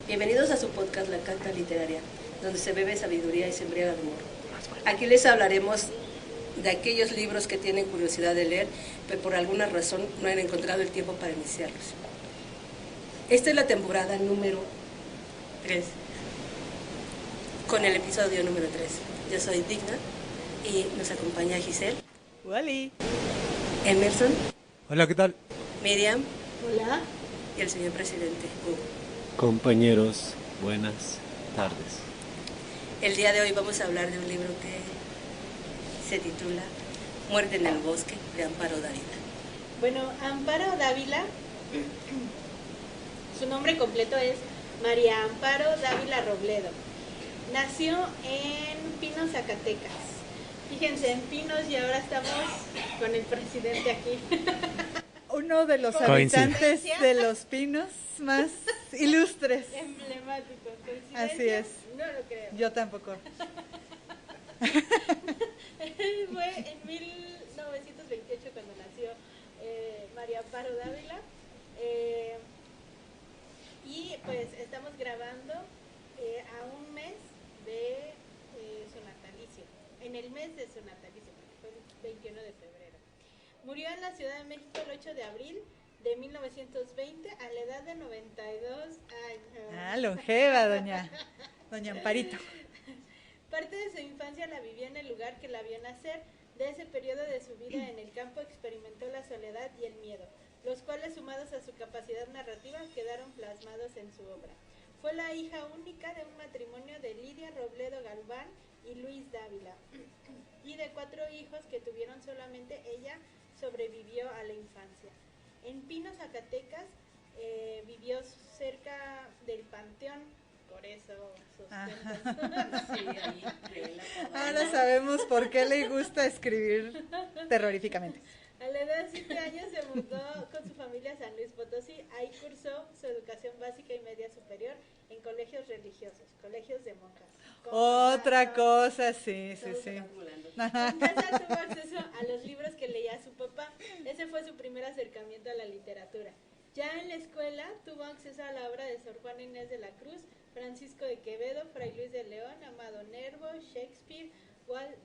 Bienvenidos a su podcast La Cata Literaria, donde se bebe sabiduría y se embriaga de humor. Aquí les hablaremos de aquellos libros que tienen curiosidad de leer, pero por alguna razón no han encontrado el tiempo para iniciarlos. Esta es la temporada número 3, con el episodio número 3. Yo soy Digna y nos acompaña Giselle. ¡Wally! Emerson. Hola, ¿qué tal? Miriam. Hola. Y el señor presidente, Hugo. Compañeros, buenas tardes. El día de hoy vamos a hablar de un libro que se titula Muerte en el bosque, de Amparo Dávila. Bueno, Amparo Dávila, su nombre completo es María Amparo Dávila Robledo. Nació en Pinos, Zacatecas. Fíjense, en Pinos, y ahora estamos con el presidente aquí. Uno de los habitantes de Los Pinos más ilustres. Emblemático. Así es. No lo creo. Yo tampoco. Fue en 1928 cuando nació María Amparo Dávila. Y pues estamos grabando a un mes de su natalicio. En el mes de su natalicio, porque fue el 21 de febrero. Murió en la Ciudad de México el 8 de abril de 1920 a la edad de 92 años. Longeva, doña Amparito. Parte de su infancia la vivió en el lugar que la vio nacer. De ese periodo de su vida en el campo experimentó la soledad y el miedo, los cuales, sumados a su capacidad narrativa, quedaron plasmados en su obra. Fue la hija única de un matrimonio de Lidia Robledo Galván y Luis Dávila, y de 4 hijos que tuvieron solamente ella sobrevivió a la infancia. En Pinos, Zacatecas, vivió cerca del Panteón, por eso Sí, ahí, Ahora sabemos por qué le gusta escribir terroríficamente. A la edad de 7 años se mudó con su familia a San Luis Potosí. Ahí cursó su educación básica y media superior en colegios religiosos, colegios de monjas. Otra cosa, sí. En casa tuvo acceso a los libros que leía su papá. Ese fue su primer acercamiento a la literatura. Ya en la escuela tuvo acceso a la obra de Sor Juana Inés de la Cruz, Francisco de Quevedo, Fray Luis de León, Amado Nervo, Shakespeare, Walt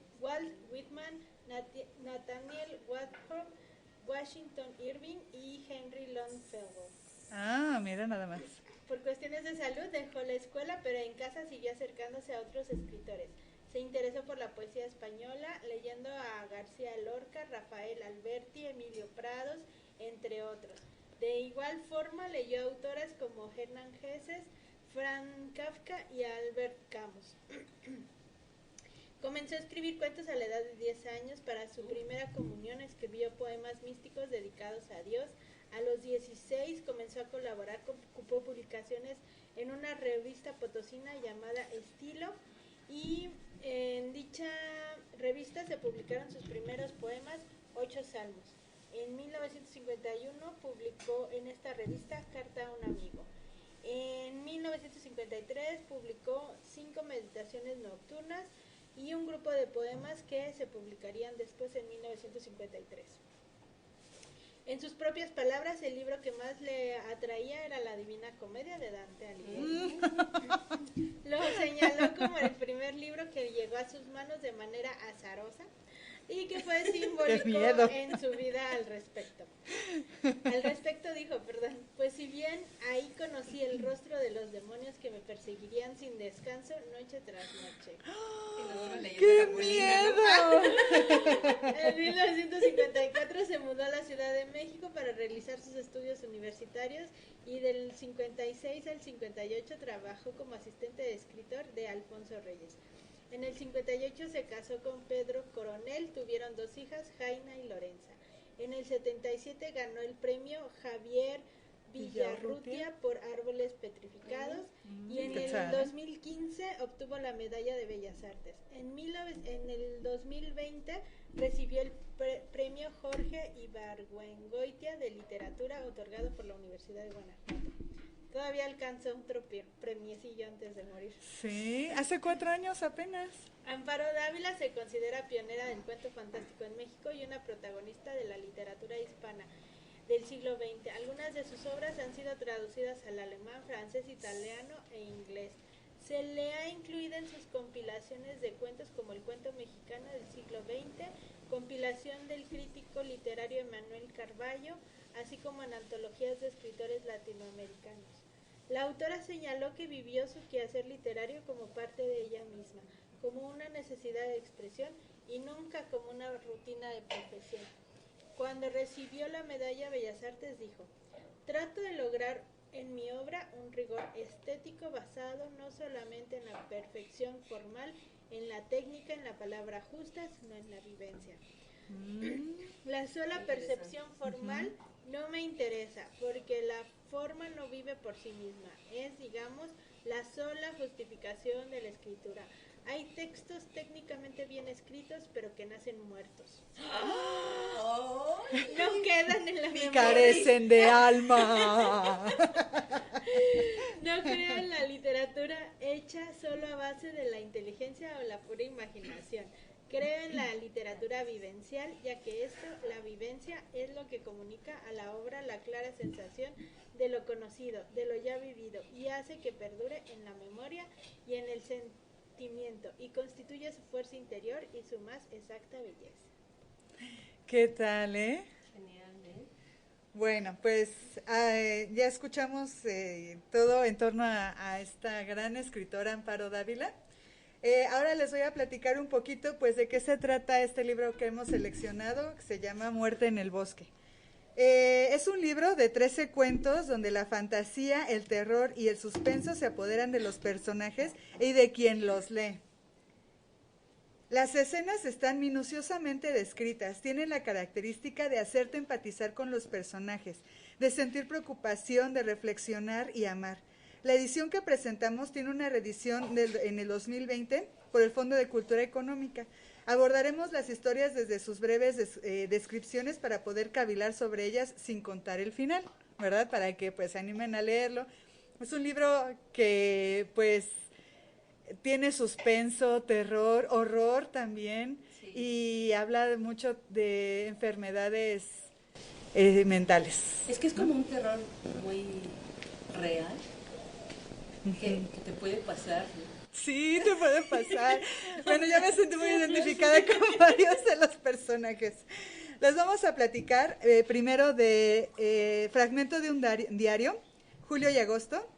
Whitman, Nathaniel Hawthorne, Washington Irving y Henry Longfellow. Mira nada más. Por cuestiones de salud dejó la escuela, pero en casa siguió acercándose a otros escritores. Se interesó por la poesía española, leyendo a García Lorca, Rafael Alberti, Emilio Prados, entre otros. De igual forma leyó autoras como Hernán Hesse, Franz Kafka y Albert Camus. Comenzó a escribir cuentos a la edad de 10 años. Para su primera comunión escribió poemas místicos dedicados a Dios. A los 16 comenzó a colaborar con publicaciones en una revista potosina llamada Estilo, y en dicha revista se publicaron sus primeros poemas, 8 salmos. En 1951 publicó en esta revista Carta a un amigo. En 1953 publicó 5 meditaciones nocturnas y un grupo de poemas que se publicarían después en 1953. En sus propias palabras, el libro que más le atraía era la Divina Comedia de Dante Alighieri. Lo señaló como el primer libro que llegó a sus manos de manera azarosa y que fue simbólico en su vida al respecto. Dijo, pues si bien ahí conocí el rostro de los demonios que me perseguirían sin descanso noche tras noche. ¡Qué miedo! En 1954 se mudó a la Ciudad de México para realizar sus estudios universitarios, y del 56 al 58 trabajó como asistente de escritor de Alfonso Reyes. En el 58 se casó con Pedro Coronel, tuvieron 2 hijas, Jaina y Lorenza. En el 77 ganó el premio Javier Villarrutia por Árboles Petrificados, y en el 2015 obtuvo la Medalla de Bellas Artes. En el 2020 recibió el premio Jorge Ibargüengoitia de Literatura, otorgado por la Universidad de Guanajuato. Todavía alcanzó otro premiecillo antes de morir. Sí, hace 4 años apenas. Amparo Dávila se considera pionera del cuento fantástico en México y una protagonista de la literatura hispana. del siglo XX. Algunas de sus obras han sido traducidas al alemán, francés, italiano e inglés. Se le ha incluido en sus compilaciones de cuentos como El cuento mexicano del siglo XX, compilación del crítico literario Emanuel Carballo, así como en antologías de escritores latinoamericanos. La autora señaló que vivió su quehacer literario como parte de ella misma, como una necesidad de expresión y nunca como una rutina de profesión. Cuando recibió la medalla Bellas Artes dijo: trato de lograr en mi obra un rigor estético basado no solamente en la perfección formal, en la técnica, en la palabra justa, sino en la vivencia. La sola percepción formal no me interesa, porque la forma no vive por sí misma, es, digamos, la sola justificación de la escritura. Hay textos técnicamente bien escritos, pero que nacen muertos. No quedan en la memoria. Carecen de alma. No creo en la literatura hecha solo a base de la inteligencia o la pura imaginación. Creo en la literatura vivencial, ya que esto, la vivencia, es lo que comunica a la obra la clara sensación de lo conocido, de lo ya vivido, y hace que perdure en la memoria y en el sentimiento, y constituye su fuerza interior y su más exacta belleza. ¿Qué tal, eh? Genial, ¿eh? Bueno, pues ya escuchamos todo en torno a esta gran escritora Amparo Dávila. Ahora les voy a platicar un poquito pues de qué se trata este libro que hemos seleccionado, que se llama Muerte en el bosque. Es un libro de 13 cuentos donde la fantasía, el terror y el suspenso se apoderan de los personajes y de quien los lee. Las escenas están minuciosamente descritas, tienen la característica de hacerte empatizar con los personajes, de sentir preocupación, de reflexionar y amar. La edición que presentamos tiene una reedición en el 2020 por el Fondo de Cultura Económica. Abordaremos las historias desde sus breves descripciones para poder cavilar sobre ellas sin contar el final, ¿verdad? Para que pues se animen a leerlo. Es un libro que pues tiene suspenso, terror, horror también, sí. Y habla mucho de enfermedades mentales. Es que es como un terror muy real, que te puede pasar, ¿no? Sí, te puede pasar. Bueno, ya me sentí muy identificada con varios de los personajes. Les vamos a platicar primero de Fragmento de un diario, Julio y Agosto.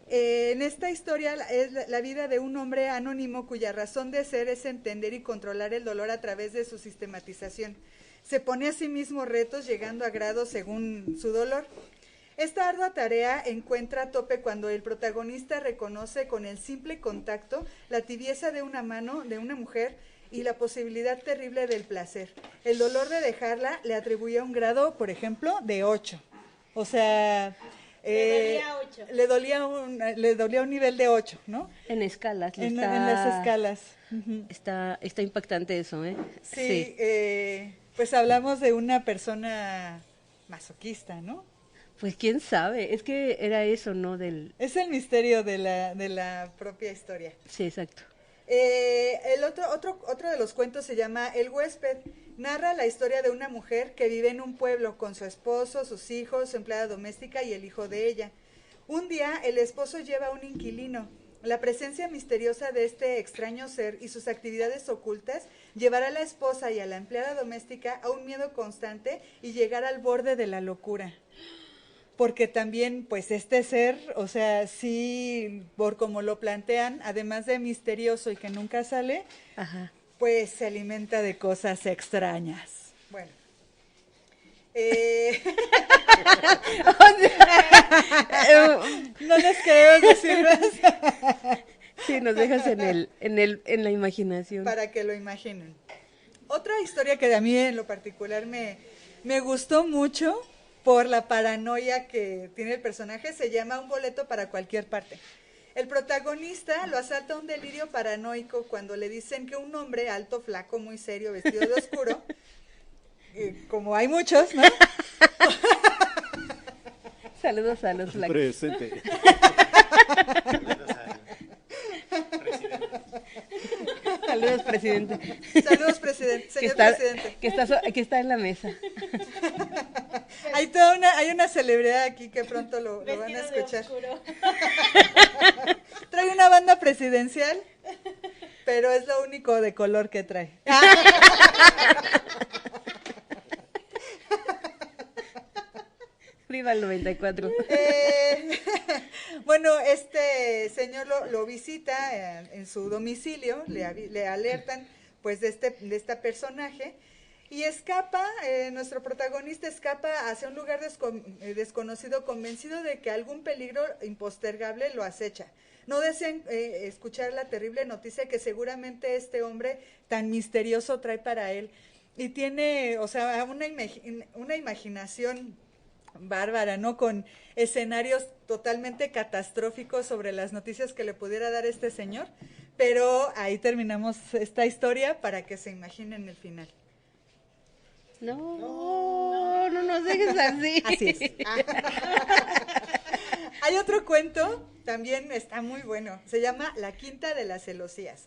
En esta historia es la vida de un hombre anónimo cuya razón de ser es entender y controlar el dolor a través de su sistematización. Se pone a sí mismo retos llegando a grados según su dolor. Esta ardua tarea encuentra tope cuando el protagonista reconoce con el simple contacto la tibieza de una mano de una mujer y la posibilidad terrible del placer. El dolor de dejarla le atribuye un grado, por ejemplo, de 8. O sea, le dolía un nivel de 8, ¿no? En escalas. En las escalas. Está impactante eso, ¿eh? Sí, pues hablamos de una persona masoquista, ¿no? Pues quién sabe, es que era eso, ¿no? Es el misterio de la propia historia. Sí, exacto. El otro de los cuentos se llama El huésped. Narra la historia de una mujer que vive en un pueblo con su esposo, sus hijos, su empleada doméstica y el hijo de ella. Un día el esposo lleva a un inquilino. La presencia misteriosa de este extraño ser y sus actividades ocultas llevará a la esposa y a la empleada doméstica a un miedo constante y llegar al borde de la locura. Porque también, pues, este ser, o sea, sí, por como lo plantean, además de misterioso y que nunca sale, ajá, pues se alimenta de cosas extrañas. Bueno. No les queremos decir más. Sí, nos dejas en la imaginación. Para que lo imaginen. Otra historia que a mí en lo particular me gustó mucho por la paranoia que tiene el personaje, se llama Un boleto para cualquier parte. El protagonista lo asalta un delirio paranoico cuando le dicen que un hombre alto, flaco, muy serio, vestido de oscuro, como hay muchos, ¿no? Saludos a los flacos. Presente. Saludos, presidente. Saludos, presidente. Señor presidente. Que está en la mesa. Hay Hay una celebridad aquí que pronto lo van a escuchar. Trae una banda presidencial, pero es lo único de color que trae. Viva el 94. Bueno, este señor lo visita en su domicilio, le alertan pues de este personaje y escapa, nuestro protagonista escapa hacia un lugar desconocido, convencido de que algún peligro impostergable lo acecha. No desean escuchar la terrible noticia que seguramente este hombre tan misterioso trae para él. Y tiene, o sea, una imaginación bárbara, ¿no? Con escenarios totalmente catastróficos sobre las noticias que le pudiera dar este señor. Pero ahí terminamos esta historia para que se imaginen el final. No nos dejes así. Así es. Hay otro cuento, también está muy bueno, se llama La Quinta de las Celosías.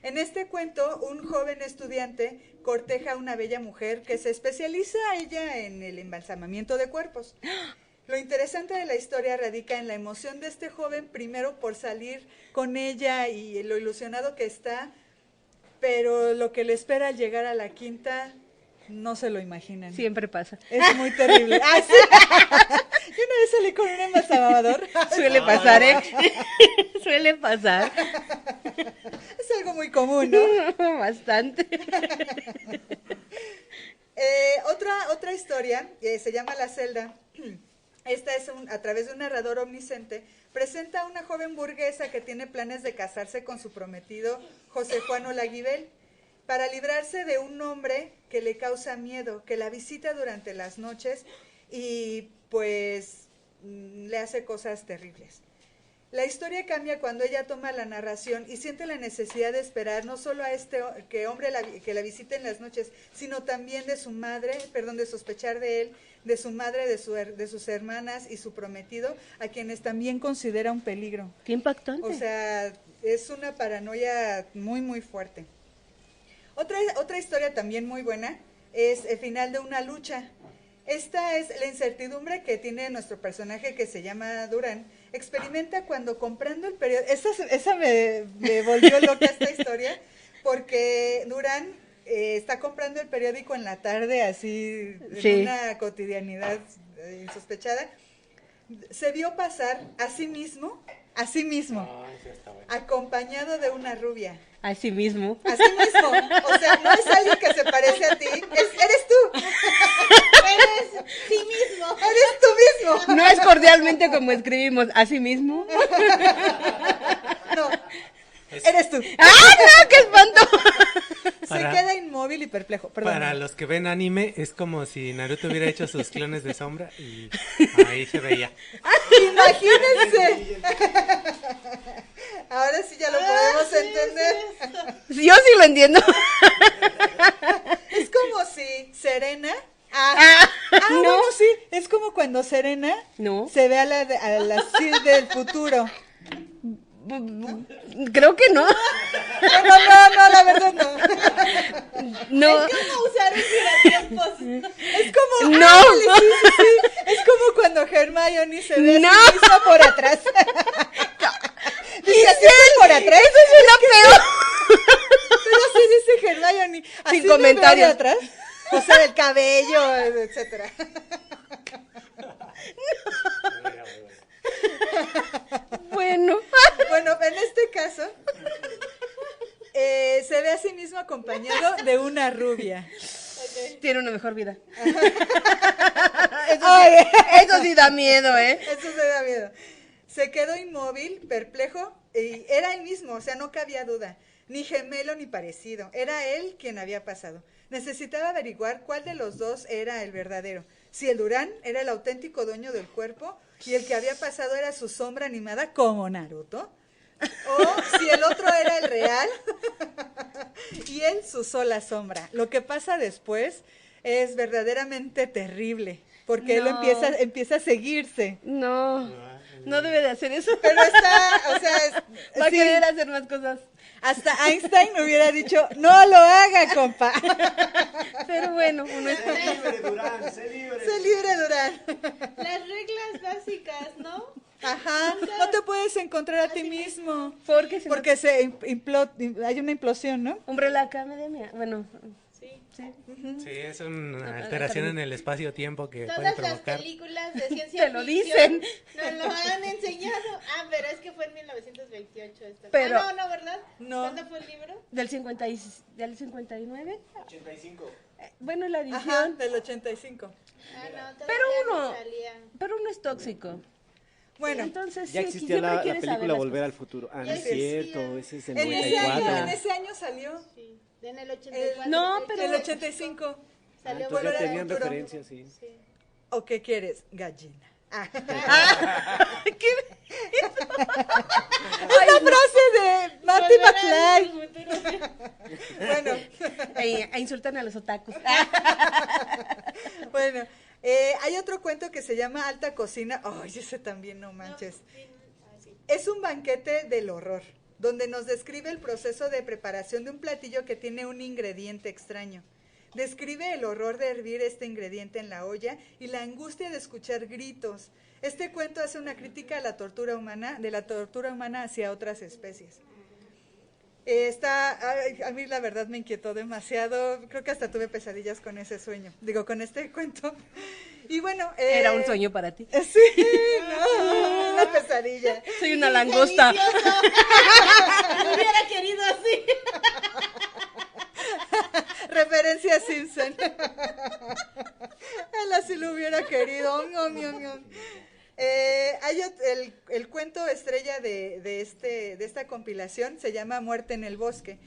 En este cuento, un joven estudiante corteja a una bella mujer que se especializa ella en el embalsamamiento de cuerpos. Lo interesante de la historia radica en la emoción de este joven, primero por salir con ella y lo ilusionado que está, pero lo que le espera al llegar a la quinta no se lo imaginan. Siempre pasa. Es muy terrible. ¡Ah, sí! Yo una vez salí con un embalsamador. Suele pasar, ¿eh? Suele pasar. Es algo muy común, ¿no? Bastante. Otra historia se llama La Celda. Esta es a través de un narrador omnisciente, presenta a una joven burguesa que tiene planes de casarse con su prometido José Juan Olaguibel, para librarse de un hombre que le causa miedo, que la visita durante las noches y pues le hace cosas terribles. La historia cambia cuando ella toma la narración y siente la necesidad de esperar no solo a este hombre que la visite en las noches, sino también de su madre, de sospechar de él, de su madre, de sus hermanas y su prometido, a quienes también considera un peligro. Qué impactante. O sea, es una paranoia muy, muy fuerte. Otra historia también muy buena es el final de una lucha. Esta es la incertidumbre que tiene nuestro personaje que se llama Durán. Experimenta cuando comprando el periódico. Esa me volvió loca esta historia, porque Durán está comprando el periódico en la tarde, así, sí, en una cotidianidad insospechada. Se vio pasar a sí mismo, acompañado de una rubia. Así mismo. Así mismo. O sea, no es alguien que se parece a ti, eres tú. Eres sí mismo. Eres tú mismo. No es cordialmente como escribimos, así mismo. No, eres tú. ¡Ah, no! ¡Qué espanto! Se queda inmóvil y perplejo. Perdón. Para los que ven anime, es como si Naruto hubiera hecho sus clones de sombra y ahí se veía. Imagínense. Ahora sí ya lo podemos entender. Yo sí lo entiendo. Es como si Serena... no. Bueno, sí, es como cuando Serena se ve a la Sid del futuro. Creo que no. No, la verdad no. No. Es como usar un giratiempos. Es como... No. Sí. Es como cuando Hermione se ve a sí misma por atrás. Dice así por atrás. Eso es una peor. Pero así dice Hermione. Así Sin comentarios. de atrás. O sea, el cabello, etcétera. Bueno, en este caso, se ve a sí mismo acompañado de una rubia. tiene una mejor vida. Ay. Eso sí da miedo, ¿eh? Eso se da miedo. Se quedó inmóvil, perplejo, y era él mismo, o sea, no cabía duda. Ni gemelo ni parecido. Era él quien había pasado. Necesitaba averiguar cuál de los dos era el verdadero. Si el Durán era el auténtico dueño del cuerpo y el que había pasado era su sombra animada como Naruto. O si el otro era el real y él su sola sombra. Lo que pasa después es verdaderamente terrible porque él empieza a seguirse. No. No debe de hacer eso. Pero está, o sea, Va a sí, querer hacer más cosas. hasta Einstein hubiera dicho, no lo haga, compa. Pero bueno, uno es... Sé libre, Durán, sé libre. Sé libre, Durán. Las reglas básicas, ¿no? Ajá, no te puedes encontrar a ti mismo. Porque si no- Porque hay una implosión, ¿no? Umbrella Academia. Bueno, Sí. sí. Sí, es una alteración en el espacio-tiempo que puede Todas las provocar. películas de ciencia Te lo ficción dicen. nos lo han enseñado. Ah, pero es que fue en 1928 esto. Pero- no, ¿verdad? No. ¿Cuándo fue el libro? Del 59. 85. Bueno, la Ajá, edición. del 85. Ah, no, todavía Pero no uno- salía. Pero uno es tóxico. Bueno, Entonces, Ya sí, existía siempre la quieres saber película las Volver al cosas. Futuro. Ah, no Ya es existía. cierto, ese es el en ese año, 94. salió, Sí, en el 84. No, de pero- el hecho, 85. Ah, Salió entonces Volver ya al tenían Futuro. referencias, sí. Sí. ¿O qué quieres? Gallina. Ah. ¿Qué? Es la frase de Marty McFly. Bueno, Insultan a los otakus. bueno, hay otro cuento que se llama Alta Cocina. Ay, ese también no manches. Es un banquete del horror, donde nos describe el proceso de preparación de un platillo que tiene un ingrediente extraño. Describe el horror de hervir este ingrediente en la olla y la angustia de escuchar gritos. Este cuento hace una crítica a la tortura humana, de la tortura humana hacia otras especies. A mí la verdad me inquietó demasiado, creo que hasta tuve pesadillas con ese sueño, con este cuento. Y bueno, Era un sueño para ti. Sí, no, una pesadilla. Soy una langosta. Lo hubiera querido así. Referencia a Simpson. Él así lo hubiera querido. El cuento estrella de esta compilación se llama Muerte en el bosque.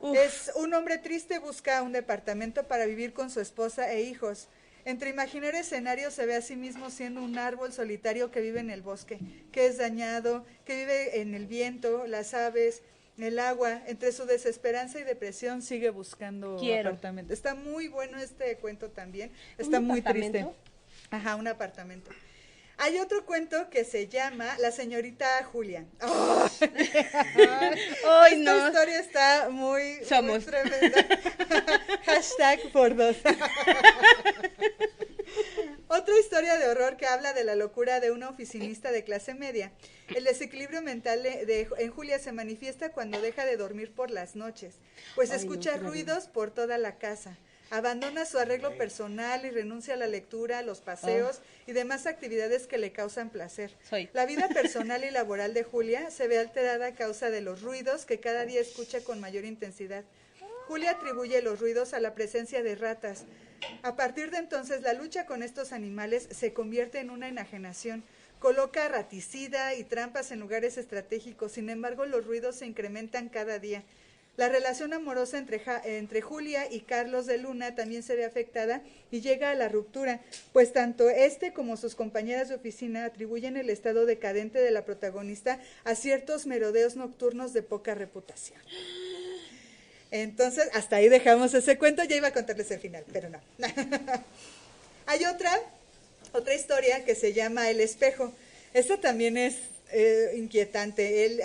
Uf. Es un hombre triste busca un departamento para vivir con su esposa e hijos. Entre imaginar escenarios se ve a sí mismo siendo un árbol solitario que vive en el bosque, que es dañado, que vive en el viento, las aves, el agua. Entre su desesperanza y depresión sigue buscando apartamento. Está muy bueno este cuento también. Está ¿Un muy apartamento? triste. Ajá, un apartamento. Hay otro cuento que se llama La señorita Julia. ¡Oh! Ay, Esta no. historia está muy Somos. tremenda. Hashtag por dos. Otra historia de horror que habla de la locura de una oficinista de clase media. El desequilibrio mental en Julia se manifiesta cuando deja de dormir por las noches, pues Ay, escucha no, ruidos por toda la casa. Abandona su arreglo personal y renuncia a la lectura, a los paseos y demás actividades que le causan placer. Soy. La vida personal y laboral de Julia se ve alterada a causa de los ruidos que cada día escucha con mayor intensidad. Julia atribuye los ruidos a la presencia de ratas. A partir de entonces, la lucha con estos animales se convierte en una enajenación. Coloca raticida y trampas en lugares estratégicos, sin embargo, los ruidos se incrementan cada día. La relación amorosa entre Julia y Carlos de Luna también se ve afectada y llega a la ruptura, pues tanto este como sus compañeras de oficina atribuyen el estado decadente de la protagonista a ciertos merodeos nocturnos de poca reputación. Entonces, hasta ahí dejamos ese cuento, ya iba a contarles el final, pero no. Hay otra historia que se llama El espejo. Esta también es inquietante.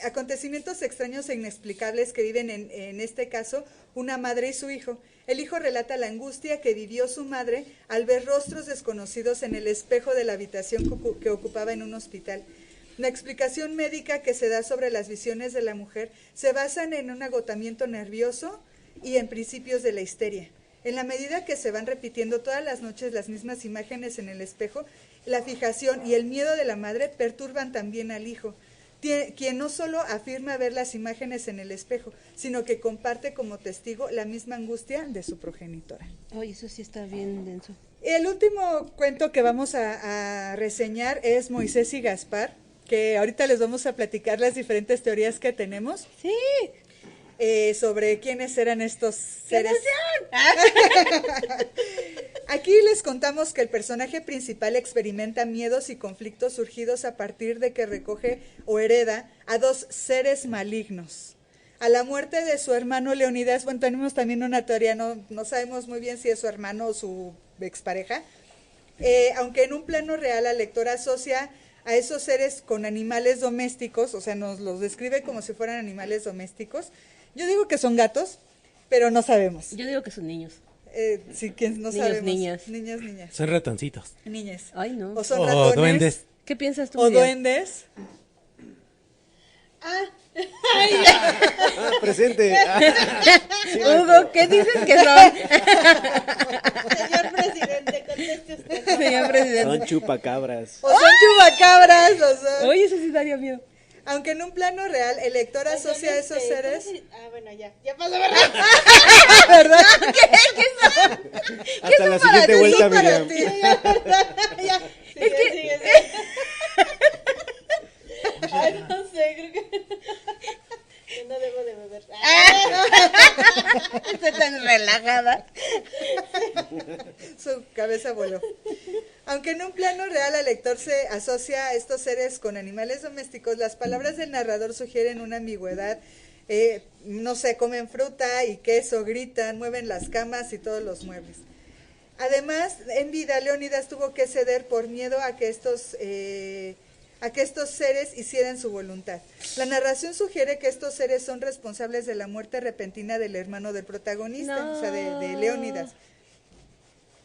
Acontecimientos extraños e inexplicables que viven en este caso una madre y su hijo. El hijo relata la angustia que vivió su madre al ver rostros desconocidos en el espejo de la habitación que ocupaba en un hospital. La explicación médica que se da sobre las visiones de la mujer se basan en un agotamiento nervioso y en principios de la histeria. En la medida que se van repitiendo todas las noches las mismas imágenes en el espejo, la fijación y el miedo de la madre perturban también al hijo, quien no solo afirma ver las imágenes en el espejo, sino que comparte como testigo la misma angustia de su progenitora. Ay, eso sí está bien denso. El último cuento que vamos a reseñar es Moisés y Gaspar, que ahorita les vamos a platicar las diferentes teorías que tenemos. Sí. Sobre quiénes eran estos ¡Qué seres. emoción! Aquí les contamos que el personaje principal experimenta miedos y conflictos surgidos a partir de que recoge o hereda a dos seres malignos. A la muerte de su hermano Leonidas, bueno, tenemos también una teoría, no sabemos muy bien si es su hermano o su expareja, aunque en un plano real el lector asocia a esos seres con animales domésticos, o sea, nos los describe como si fueran animales domésticos. Yo digo que son gatos, pero no sabemos. Yo digo que son niños. Sí, que no Niños, sabemos. niñas. Niñas. Son ratoncitos. Niñas. Ay, no. O son O ratones. duendes. ¿Qué piensas tú, O Miriam? duendes. Presente. Hugo, ¿qué dices que son? Señor presidente, conteste usted. Señor presidente. Son chupacabras. O son chupacabras, o son... Oye, eso sí daría miedo. Aunque en un plano real, el lector asocia a esos seres... Bueno, ya pasó, ¿verdad? ¿Verdad? Hasta la siguiente vuelta, Miriam. Ya. Sigue. Ay, no sé, creo que... Yo no debo de beber. Estoy tan relajada. Su cabeza voló. Aunque en un plano real el lector se asocia a estos seres con animales domésticos, las palabras del narrador sugieren una ambigüedad. No sé, comen fruta y queso, gritan, mueven las camas y todos los muebles. Además, en vida, Leónidas tuvo que ceder por miedo a que estos seres hicieran su voluntad. La narración sugiere que estos seres son responsables de la muerte repentina del hermano del protagonista, No. o sea, de Leónidas.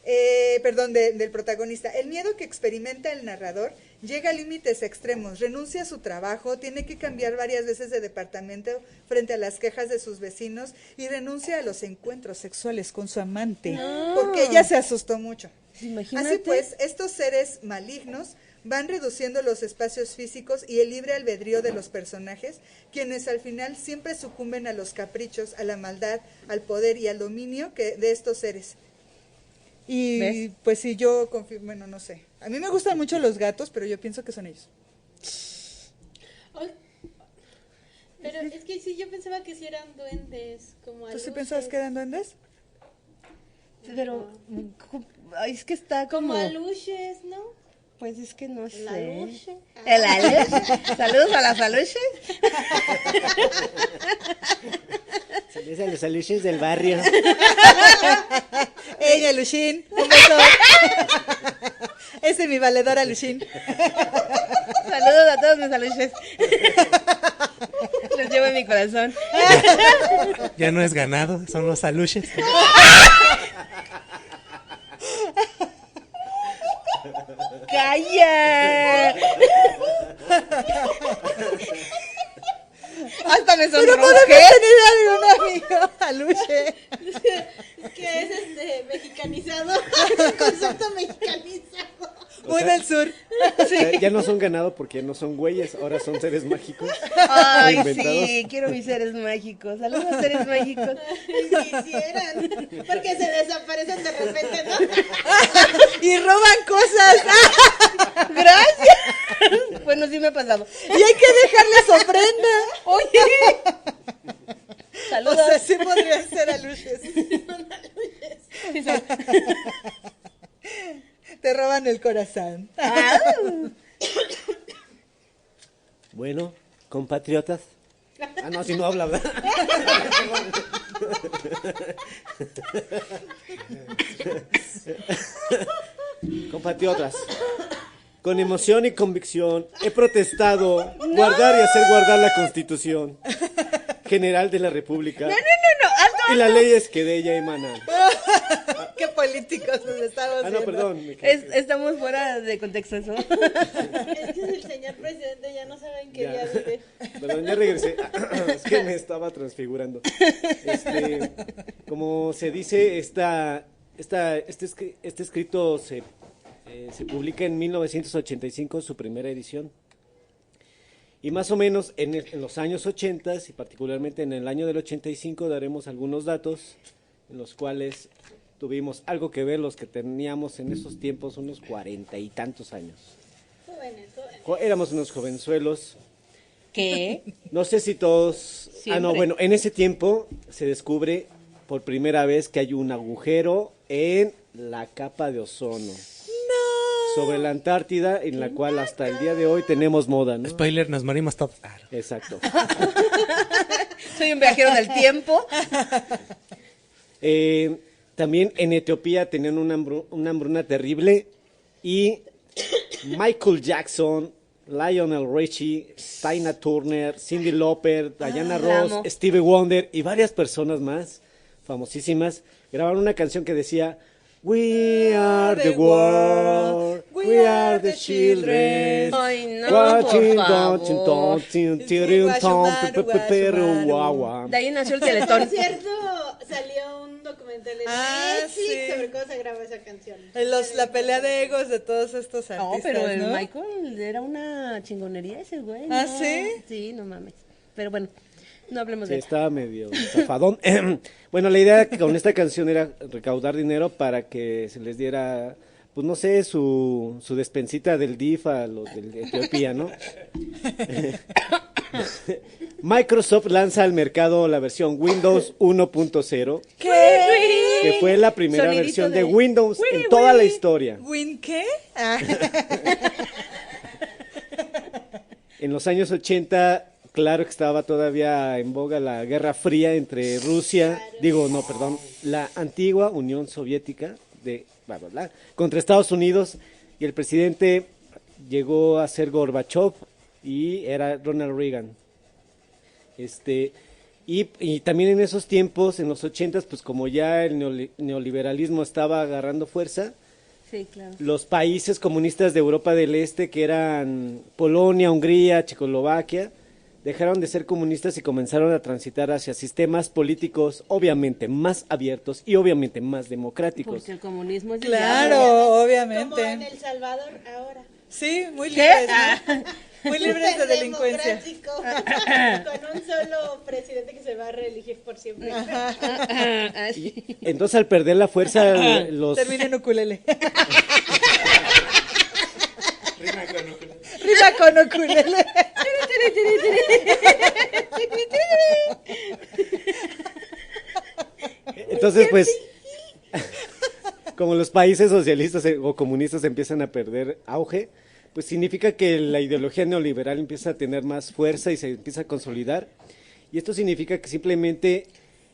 Del protagonista. El miedo que experimenta el narrador llega a límites extremos, renuncia a su trabajo, tiene que cambiar varias veces de departamento frente a las quejas de sus vecinos y renuncia a los encuentros sexuales con su amante, No. porque ella se asustó mucho. Imagínate. Así pues, estos seres malignos van reduciendo los espacios físicos y el libre albedrío de los personajes, quienes al final siempre sucumben a los caprichos, a la maldad, al poder y al dominio de estos seres. Y ¿Ves? pues sí, yo confío, bueno, no sé. A mí me gustan mucho los gatos, pero yo pienso que son ellos. Ay, pero es que sí, yo pensaba que sí eran duendes, como ¿Tú sí aluces. pensabas que eran duendes? Pero ay, es que está Como como... aluches, ¿no? Pues es que no sé. La aluche. ¿El aluche? Saludos a las aluches. Saludos a los aluches del barrio. ¡Ey, Alushín! ¡Un beso! Ese es mi valedor Alushín. Saludos a todos mis aluches. Los llevo en mi corazón. Ya no es ganado, son los aluches. ¡Calla! Hasta me Pero sonrojé. podemos tener algún amigo Aluche. Que es mexicanizado. El concepto mexicanizado. Muy del sur. Ya no son ganado porque no son güeyes, ahora son seres mágicos. Ay, Inventados. sí, quiero mis seres mágicos. Saludos a seres mágicos. Quisieran. Porque se desaparecen de repente, ¿no? Y roban cosas. Gracias. Bueno, sí me ha pasado. Y hay que dejarles ofrenda. Oye. O Saludos. sea, sí podrían ser Aluches. Sí, sí. Te roban el corazón. Bueno, compatriotas. Ah, no, si no habla, ¿verdad? Compatriotas, con emoción y convicción he protestado guardar y hacer guardar la Constitución General de la República No. y las leyes que de ella emanan. Qué políticos nos estamos Ah, no, viendo. perdón. me equivoqué. Estamos fuera de contexto eso. Es que el señor presidente ya no sabe en qué Ya. día vive. Perdón, ya regresé. Es que me estaba transfigurando. Como se dice, este escrito se publica en 1985, su primera edición. Y más o menos en los años 80 y particularmente en el año del 85 daremos algunos datos en los cuales tuvimos algo que ver los que teníamos en esos tiempos unos 40 y tantos años. Jóvenes. Éramos unos jovenzuelos. ¿Qué? No sé si todos... Siempre. no, bueno, en ese tiempo se descubre por primera vez que hay un agujero en la capa de ozono. Sobre la Antártida, en la cual hasta el día de hoy tenemos moda, ¿no? Spoiler, nos morimos todos. Ah, no. Exacto. Soy un viajero del tiempo. También en Etiopía tenían una hambruna terrible y Michael Jackson Lionel Richie, Tina Turner, Cyndi Lauper, Diana la Ross, amo. Stevie Wonder y varias personas más famosísimas grabaron una canción que decía We are the world, we are the children. Ay, no, Watching, por favor. watching, tirin, tom, pero, guagua. De ahí nació el Por Teletón. cierto, salió un documental en Netflix sí. sobre cómo se grabó esa canción. La pelea de egos de todos estos No, artistas, pero el ¿no? Michael era una chingonería ese güey. ¿Ah, no. sí? Sí, no mames. Pero bueno, no hablemos Sí, de eso. estaba medio zafadón. Bueno, la idea con esta canción era recaudar dinero para que se les diera, pues no sé, su despensita del DIF a los de Etiopía, ¿no? Microsoft lanza al mercado la versión Windows 1.0, ¿Qué? que fue la primera Sonidito versión de de Windows Wiri, en toda la wiri. historia. ¿Win qué? Ah. En los años 80, claro que estaba todavía en boga la Guerra Fría entre Rusia, la antigua Unión Soviética contra Estados Unidos, y el presidente llegó a ser Gorbachev y era Ronald Reagan. Y también en esos tiempos, en los 80, pues como ya el neoliberalismo estaba agarrando fuerza, Sí, claro. los países comunistas de Europa del Este, que eran Polonia, Hungría, Checoslovaquia, dejaron de ser comunistas y comenzaron a transitar hacia sistemas políticos obviamente más abiertos y obviamente más democráticos. Porque el comunismo es del Claro, diablo. Como en obviamente. El Salvador ahora. Sí, muy ¿Qué? libres, ¿no? Muy libres de Súper delincuencia. democrático, con un solo presidente que se va a reelegir por siempre. Ah, sí. Entonces, al perder la fuerza, los Termina en ukulele. Rima con ukulele. entonces pues como los países socialistas o comunistas empiezan a perder auge, pues significa que la ideología neoliberal empieza a tener más fuerza y se empieza a consolidar. Y esto significa que simplemente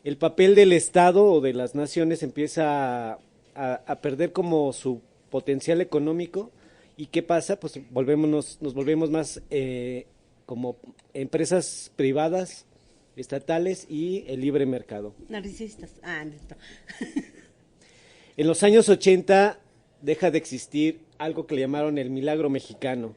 el papel del Estado o de las naciones empieza a perder como su potencial económico. ¿Y qué pasa? Pues nos volvemos más como empresas privadas, estatales y el libre mercado. Narcisistas. Ah, listo. En los años 80 deja de existir algo que le llamaron el milagro mexicano,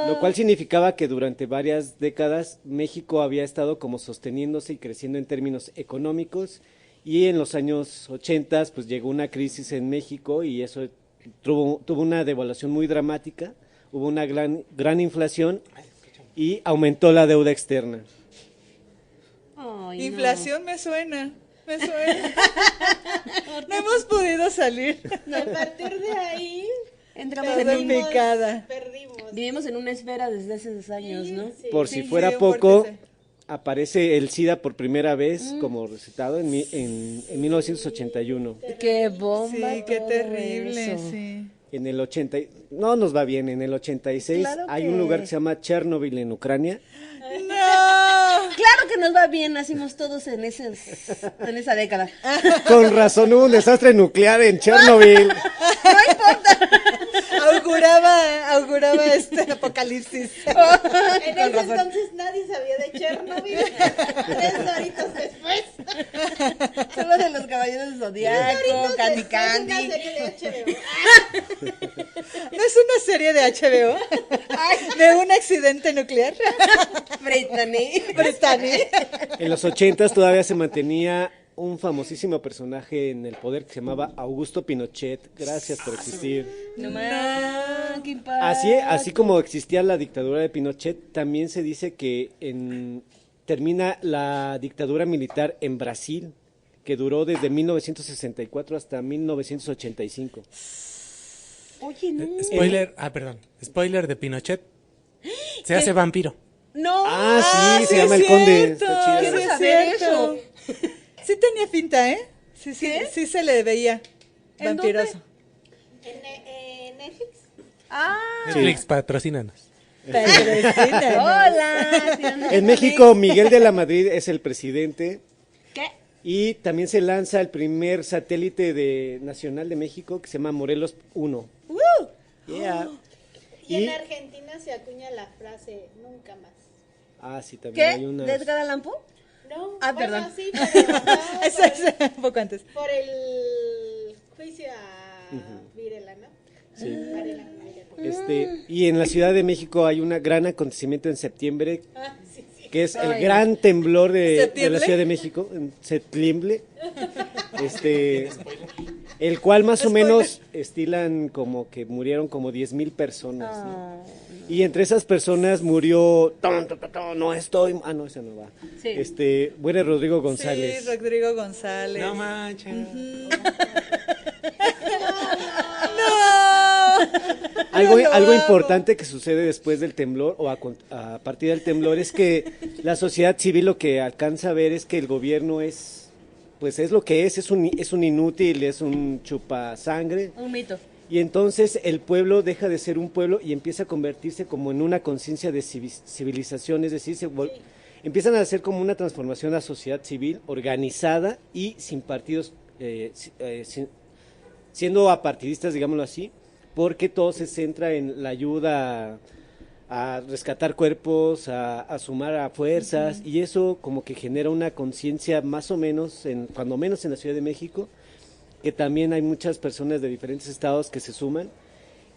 lo cual significaba que durante varias décadas México había estado como sosteniéndose y creciendo en términos económicos, y en los años 80 pues llegó una crisis en México y eso tuvo una devaluación muy dramática, hubo una gran inflación y aumentó la deuda externa. Ay, no. Inflación me suena. No hemos podido salir. A partir de ahí Entramos Todo en en un... picada. perdimos. Vivimos en una esfera desde hace 2 años, ¿no? Sí. Por Sí, si fuera sí, un poco, vórtice. aparece el SIDA por primera vez como recetado en 1981. Qué bomba. Sí, qué todo terrible, eso. sí. En el 80, no nos va bien, en el 86 Claro hay que- un lugar que se llama Chernobyl en Ucrania. No. Claro que nos va bien, nacimos todos en esa década. Con razón hubo un desastre nuclear en Chernobyl. Auguraba este apocalipsis. En ese entonces nadie sabía de Chernobyl. 3 horitos después. Solo de los caballeros de Zodiaco, Candy Después Candy. una serie de HBO. ¿No es una serie de HBO? ¿De un accidente nuclear? Brittany. Brittany. En los 80 todavía se mantenía un famosísimo personaje en el poder que se llamaba Augusto Pinochet. Gracias por existir. No más, qué Así como existía la dictadura de Pinochet, también se dice que termina la dictadura militar en Brasil, que duró desde 1964 hasta 1985. Oye, no. Spoiler de Pinochet. Se hace vampiro. No. Ah, sí, se es llama El Conde. cierto, Está chida. Quiero sí es saber cierto. Sí tenía finta, ¿eh? Sí, ¿Qué? sí se le veía ¿En vampiroso. En Netflix. Ah. Netflix, patrocínanos. Patrocínanos. Hola. En México, Miguel de la Madrid es el presidente. ¿Qué? Y también se lanza el primer satélite nacional de México que se llama Morelos 1. Yeah. Y en Argentina se acuña la frase nunca más. Ah, sí, también ¿Qué? hay una. ¿De Edgar Allan Poe? No, Ah, bueno, perdón. sí, pero no, Eso es un poco antes. por el juicio a Virela, ¿no? Sí. Varela, Virela. Y en la Ciudad de México hay un gran acontecimiento en septiembre, Sí, sí. que es el Ay. gran temblor de la ¿Septiembre? Ciudad de México, en septiembre, el cual más o menos estilan como que murieron como 10,000 personas, ¿no? Y entre esas personas murió, no estoy, no, esa no va, Sí. muere Rodrigo González. Sí, Rodrigo González. No manches. Algo importante que sucede después del temblor o a partir del temblor es que la sociedad civil lo que alcanza a ver es que el gobierno es lo que es un inútil, es un chupasangre, Un mito. y entonces el pueblo deja de ser un pueblo y empieza a convertirse como en una conciencia de civilización, es decir, empiezan a hacer como una transformación a sociedad civil organizada y sin partidos, siendo apartidistas, digámoslo así, porque todo se centra en la ayuda a rescatar cuerpos, a sumar a fuerzas, y eso como que genera una conciencia más o menos, cuando menos en la Ciudad de México, que también hay muchas personas de diferentes estados que se suman,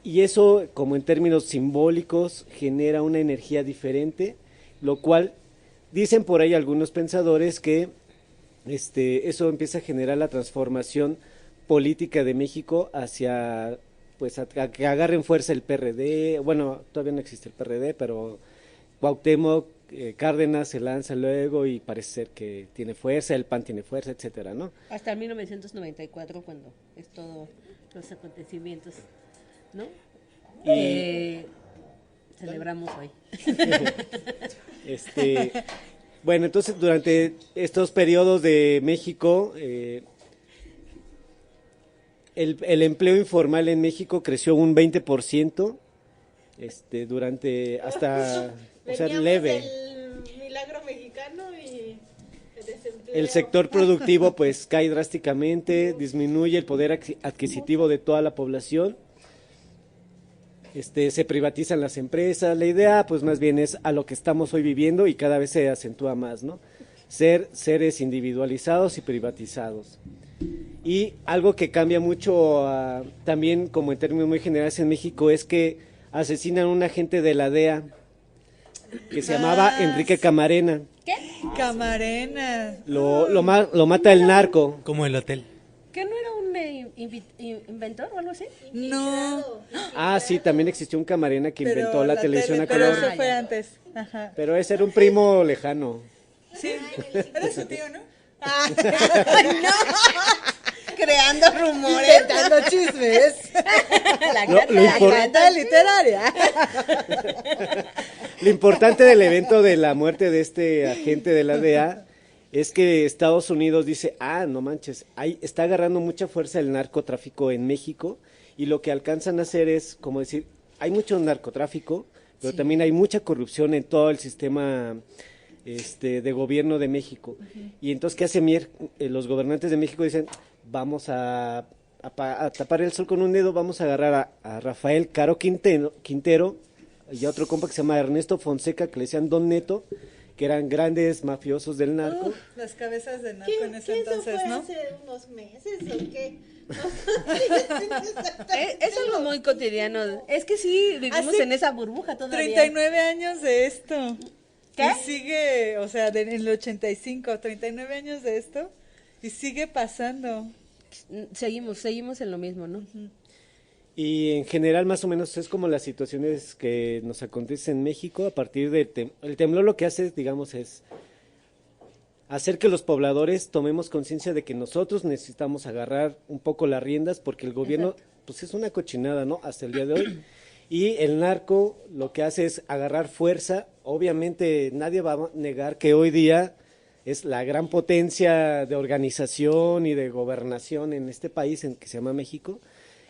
y eso como en términos simbólicos genera una energía diferente, lo cual dicen por ahí algunos pensadores que eso empieza a generar la transformación política de México hacia a que agarren fuerza el PRD, bueno, todavía no existe el PRD, pero Cuauhtémoc, Cárdenas se lanza luego y parece ser que tiene fuerza, el PAN tiene fuerza, etcétera, ¿no? Hasta el 1994, cuando es todo los acontecimientos, ¿no? Y Celebramos hoy. Bueno, entonces durante estos periodos de México, el empleo informal en México creció un 20%, durante hasta, o sea, Veníamos leve. del milagro mexicano y el desempleo. El sector productivo pues cae drásticamente, disminuye el poder adquisitivo de toda la población, se privatizan las empresas, la idea pues más bien es a lo que estamos hoy viviendo y cada vez se acentúa más, ¿no? Ser seres individualizados y privatizados. Y algo que cambia mucho también como en términos muy generales en México es que asesinan a un agente de la DEA que se llamaba Enrique Camarena. Camarena. Lo mata el narco. Como el hotel. ¿Que no era un inventor o algo así? No. Ah, sí, también existió un Camarena que Pero inventó la televisión a pero color. eso fue antes. Ajá. Pero ese era un primo lejano. Sí, era su tío, ¿no? Creando rumores. Inventando chismes. Lo Canta literaria. Lo importante del evento de la muerte de este agente de la DEA es que Estados Unidos dice, no manches, está agarrando mucha fuerza el narcotráfico en México, y lo que alcanzan a hacer es, como decir, hay mucho narcotráfico, pero también hay mucha corrupción en todo el sistema de gobierno de México. Y entonces, ¿qué hace los gobernantes de México? Dicen, vamos a tapar el sol con un dedo, vamos a agarrar a Rafael Caro Quintero y a otro compa que se llama Ernesto Fonseca, que le decían Don Neto, que eran grandes mafiosos del narco. Las cabezas de narco en ese ¿Qué entonces, eso fue ¿no? hace unos meses o qué? Es algo muy cotidiano. Es que sí, vivimos Hace en esa burbuja todavía. 39 años de esto. ¿Qué? Y sigue, o sea, en el 85, 39 años de esto, y sigue pasando. Seguimos en lo mismo, ¿no? Y en general más o menos es como las situaciones que nos acontecen en México a partir del el temblor. Lo que hace, digamos, es hacer que los pobladores tomemos conciencia de que nosotros necesitamos agarrar un poco las riendas, porque el gobierno pues es una cochinada, ¿no? Hasta el día de hoy. Y el narco lo que hace es agarrar fuerza. Obviamente nadie va a negar que hoy día es la gran potencia de organización y de gobernación en este país en que se llama México.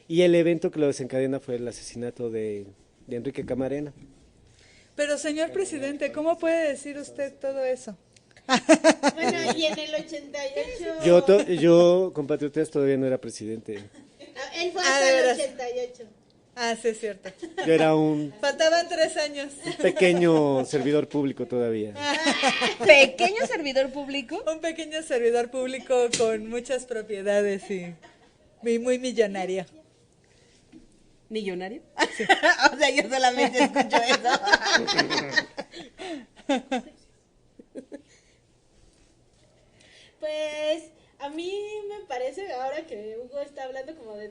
Y el evento que lo desencadena fue el asesinato de Enrique Camarena. Pero, señor presidente, ¿cómo puede decir usted todo eso? Bueno, y en el 88... Yo compatriotas, todavía no era presidente. Él fue Ah, hasta ¿de el veras? 88. Ah, sí, es cierto. Yo era un Faltaban 3 años. pequeño servidor público todavía. Pequeño servidor público. Un pequeño servidor público con muchas propiedades y muy millonario. ¿Millonario? O sea, yo solamente escucho eso. Pues a mí me parece, ahora que Hugo está hablando como de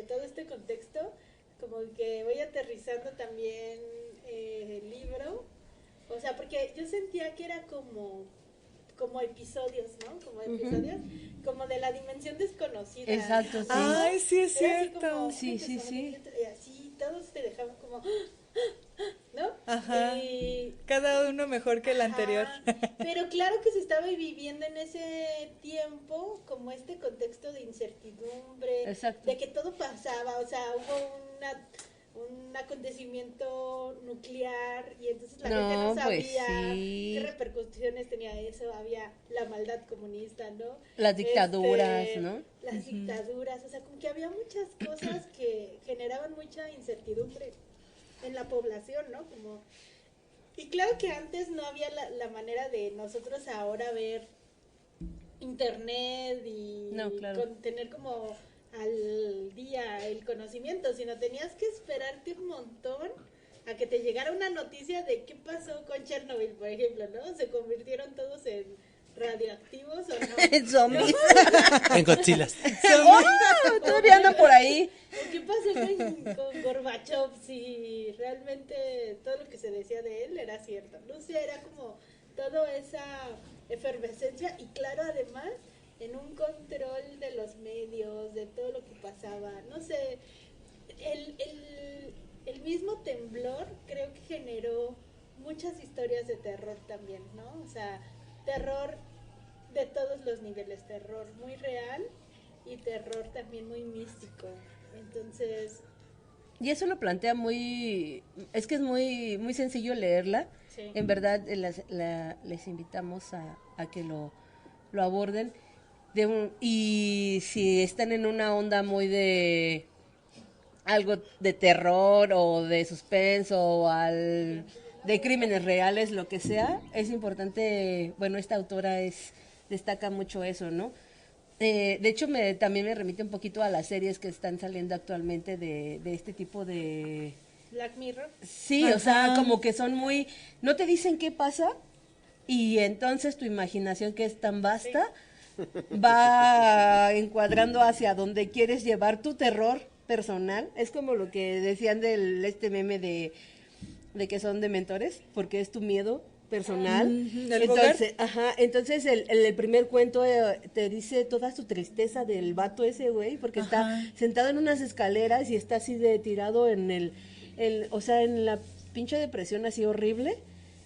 todo este contexto, como que voy aterrizando también el libro, o sea, porque yo sentía que era como episodios, ¿no? Como episodios, como de la dimensión desconocida. Exacto, sí. Ay, sí, es Era así cierto. como, Sí, sí, sí. Y así todos te dejaban como, ¿no? Ajá. Y Cada uno mejor que el anterior. ajá, pero claro que se estaba viviendo en ese tiempo como este contexto de incertidumbre, Exacto. de que todo pasaba, o sea, hubo un acontecimiento nuclear y entonces la gente no No, pues sabía sí. qué repercusiones tenía eso, había la maldad comunista, ¿no? Las dictaduras, ¿no? Las dictaduras, o sea, como que había muchas cosas que generaban mucha incertidumbre en la población, ¿no? Como, y claro que antes no había la manera de nosotros ahora ver internet y No, claro. tener como al día el conocimiento, sino tenías que esperarte un montón a que te llegara una noticia de qué pasó con Chernobyl, por ejemplo, ¿no? ¿Se convirtieron todos en radioactivos o no? Zombies. En Godzillas. ¡Oh! Todavía ando por ahí. ¿O ¿Qué pasó con Gorbachev si realmente todo lo que se decía de él era cierto? No sé, era como toda esa efervescencia y claro, además, en un control de los medios, de todo lo que pasaba. No sé, el mismo temblor creo que generó muchas historias de terror también, ¿no? O sea, terror de todos los niveles, terror muy real y terror también muy místico. Entonces, Y eso lo plantea es que es muy sencillo leerla. sí. En verdad, les invitamos a que lo aborden. Y si están en una onda muy de algo de terror o de suspenso o de crímenes reales, lo que sea, es importante, bueno, esta autora destaca mucho eso, ¿no? De hecho, también me remite un poquito a las series que están saliendo actualmente de este tipo de... Black Mirror. Sí, o sea, como que son no te dicen qué pasa y entonces tu imaginación, que es tan vasta, va encuadrando hacia donde quieres llevar tu terror personal. Es como lo que decían este meme de que son dementores, porque es tu miedo personal. Entonces el primer cuento te dice toda su tristeza del vato ese güey, porque está sentado en unas escaleras y está así tirado o sea, en la pinche depresión así horrible,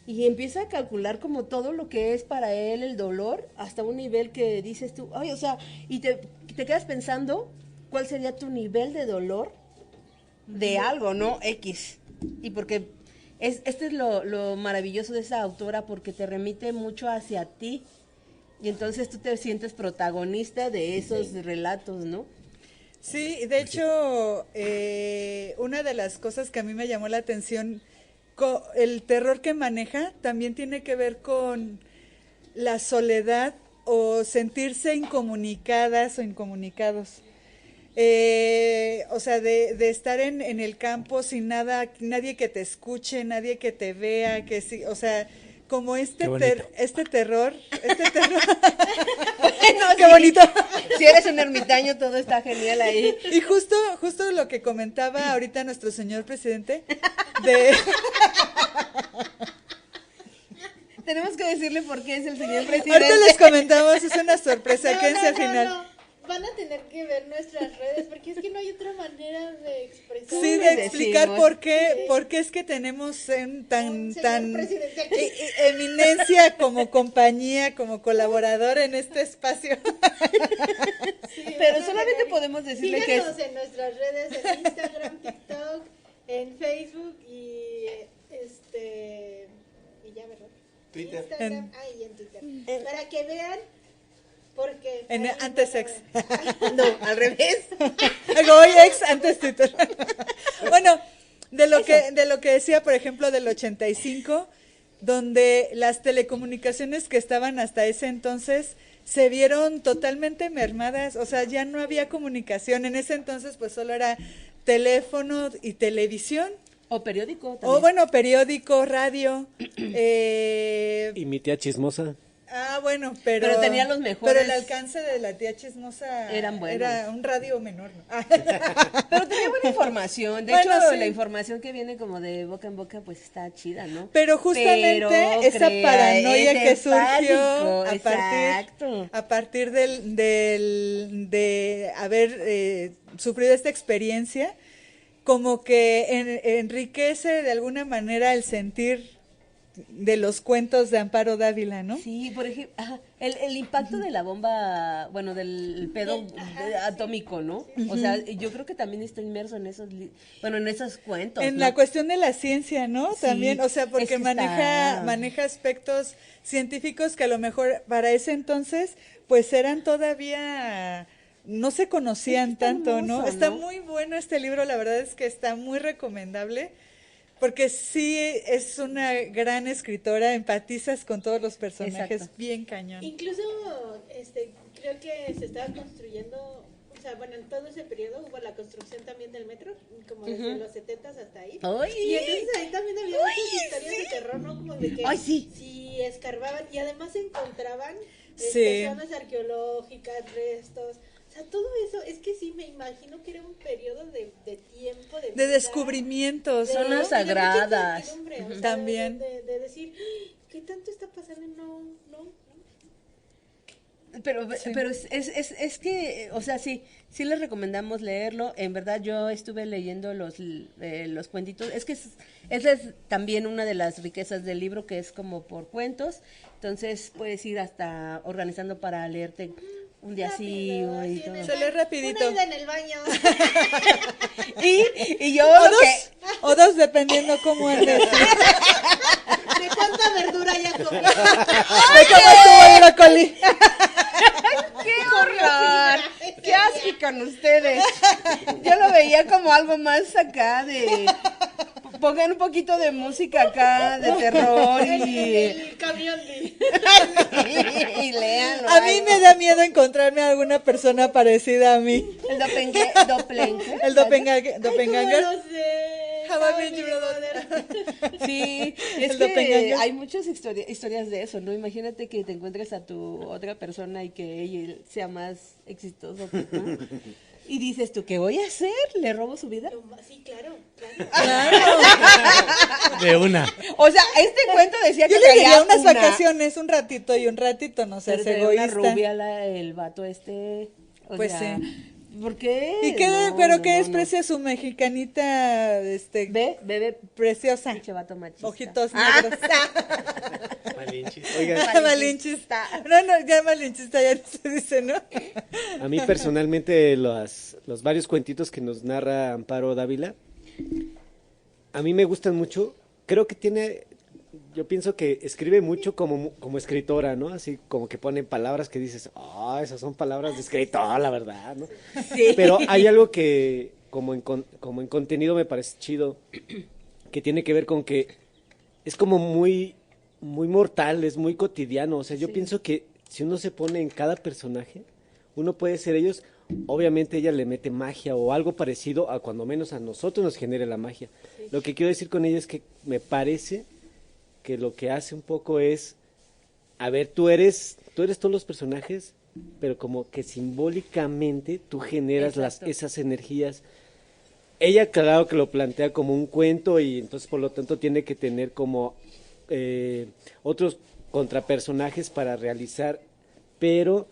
y empieza a calcular como todo lo que es para él el dolor, hasta un nivel que dices tú, ay, o sea, y te quedas pensando cuál sería tu nivel de dolor de algo, ¿no? X. Y porque este es lo maravilloso de esa autora, porque te remite mucho hacia ti, y entonces tú te sientes protagonista de esos relatos, ¿no? Sí, de hecho, una de las cosas que a mí me llamó la atención, el terror que maneja también tiene que ver con la soledad o sentirse incomunicadas o incomunicados. O sea, de estar en el campo sin nadie que te escuche, nadie que te vea, que sí, o sea, como este terror. Bueno, ¡Qué bonito! Si eres un ermitaño, todo está genial ahí. Y justo lo que comentaba ahorita nuestro señor presidente, Tenemos que decirle por qué es el señor presidente. ahorita les comentamos, es una sorpresa, quédense al final. No. Van a tener que ver nuestras redes, porque es que no hay otra manera de expresar. Sí, de explicar decimos. por qué es que tenemos Un tan señor presidente aquí. eminencia como compañía, como colaborador en este espacio. Sí, Pero van a solamente tener- podemos decirle que Síganos en nuestras redes, en Instagram, TikTok, en Facebook y y ya, ¿verdad? Twitter. Instagram, y en Twitter. Para que vean, porque En ahí antes van a ex. ver. no, al revés. Hago hoy ex, antes Twitter. Bueno, de lo que decía, por ejemplo, del 85, donde las telecomunicaciones que estaban hasta ese entonces se vieron totalmente mermadas, o sea, ya no había comunicación. En ese entonces pues solo era teléfono y televisión. O periódico también. O bueno, periódico, radio. Y mi tía chismosa. Bueno, pero tenía los mejores. Pero el alcance de la tía chismosa eran buenos. Era un radio menor, ¿no? Pero tenía buena información. De Bueno, hecho, sí. la información que viene como de boca en boca, pues está chida, ¿no? Pero justamente esa paranoia que surgió exacto. a partir de haber sufrido esta experiencia, como que enriquece de alguna manera el sentir de los cuentos de Amparo Dávila, ¿no? Sí, por ejemplo, el impacto de la bomba, bueno, del pedo atómico, ¿no? O sea, yo creo que también está inmerso en esos, en esos cuentos. En ¿no? la cuestión de la ciencia, ¿no? Sí, También, o sea, porque es que maneja aspectos científicos que a lo mejor para ese entonces, pues eran todavía no se conocían tanto, hermoso, ¿no? Está ¿no? muy bueno este libro, la verdad es que está muy recomendable. Porque sí es una gran escritora, empatizas con todos los personajes, Exacto. bien cañón. Incluso creo que se estaba construyendo, o sea, bueno, en todo ese periodo hubo la construcción también del metro, como desde los 70s hasta ahí. ¡Ay! Y entonces ahí también había muchas historias de terror, ¿no? Como de que ¡Ay, sí! si escarbaban y además encontraban Sí. zonas arqueológicas, restos. O sea, todo eso, es que sí, me imagino que era un periodo de tiempo, de De vida, descubrimientos, de- ¿no? Zonas y de mucha sagradas. incertidumbre, o sea, También. de decir, "Ay, ¿qué tanto está pasando? No. Pero, Sí. pero es que, o sea, sí les recomendamos leerlo. En verdad, yo estuve leyendo los cuentitos. Es que esa es también una de las riquezas del libro, que es como por cuentos. Entonces, puedes ir hasta organizando para leerte un día así Rápido, y así todo. en el Se lee baño. rapidito. Una ida en el baño. Y yo O lo que... o dos, dependiendo cómo andes. ¿De cuánta verdura ya comí? ¿De cómo estuvo el brócoli? ¡Qué horror! ¡Qué asco con ustedes! Yo lo veía como algo más acá de... Pongan un poquito de música acá, de terror El camión de... y léanlo. A mí me da miedo encontrarme a alguna persona parecida a mí. El doppelganger. El doppelganger. Los de... How I Met Your Mother. Sí, es El que doppelganger. hay muchas historias de eso, ¿no? Imagínate que te encuentres a tu otra persona y que ella sea más exitoso que tú. Y dices tú, ¿qué voy a hacer? ¿Le robo su vida? Sí, claro. De una. O sea, este cuento decía que Yo le traía diría unas una, vacaciones, un ratito y un ratito, no seas pero traía una egoísta. rubia el vato o Pues sea, sí. ¿por qué? ¿Y qué, No, pero no, qué no, desprecia su mexicanita, Ve, preciosa? pinche vato machista. Ojitos Ah, negros. Malinchis. Oigan, Malinchista. No, ya malinchista ya no se dice, ¿no? a mí personalmente los varios cuentitos que nos narra Amparo Dávila, a mí me gustan mucho. Creo que yo pienso que escribe mucho como escritora, ¿no? Así como que pone palabras que dices, esas son palabras de escritora, la verdad, ¿no? Sí. Pero hay algo que como en contenido me parece chido, que tiene que ver con que es como muy, muy mortal, es muy cotidiano. O sea, yo pienso que si uno se pone en cada personaje, uno puede ser ellos. Obviamente ella le mete magia o algo parecido a cuando menos a nosotros nos genere la magia. Lo que quiero decir con ella es que me parece que lo que hace un poco es, a ver, tú eres todos los personajes, pero como que simbólicamente tú generas Exacto. esas energías. Ella, claro que lo plantea como un cuento y entonces por lo tanto tiene que tener como otros contrapersonajes para realizar, pero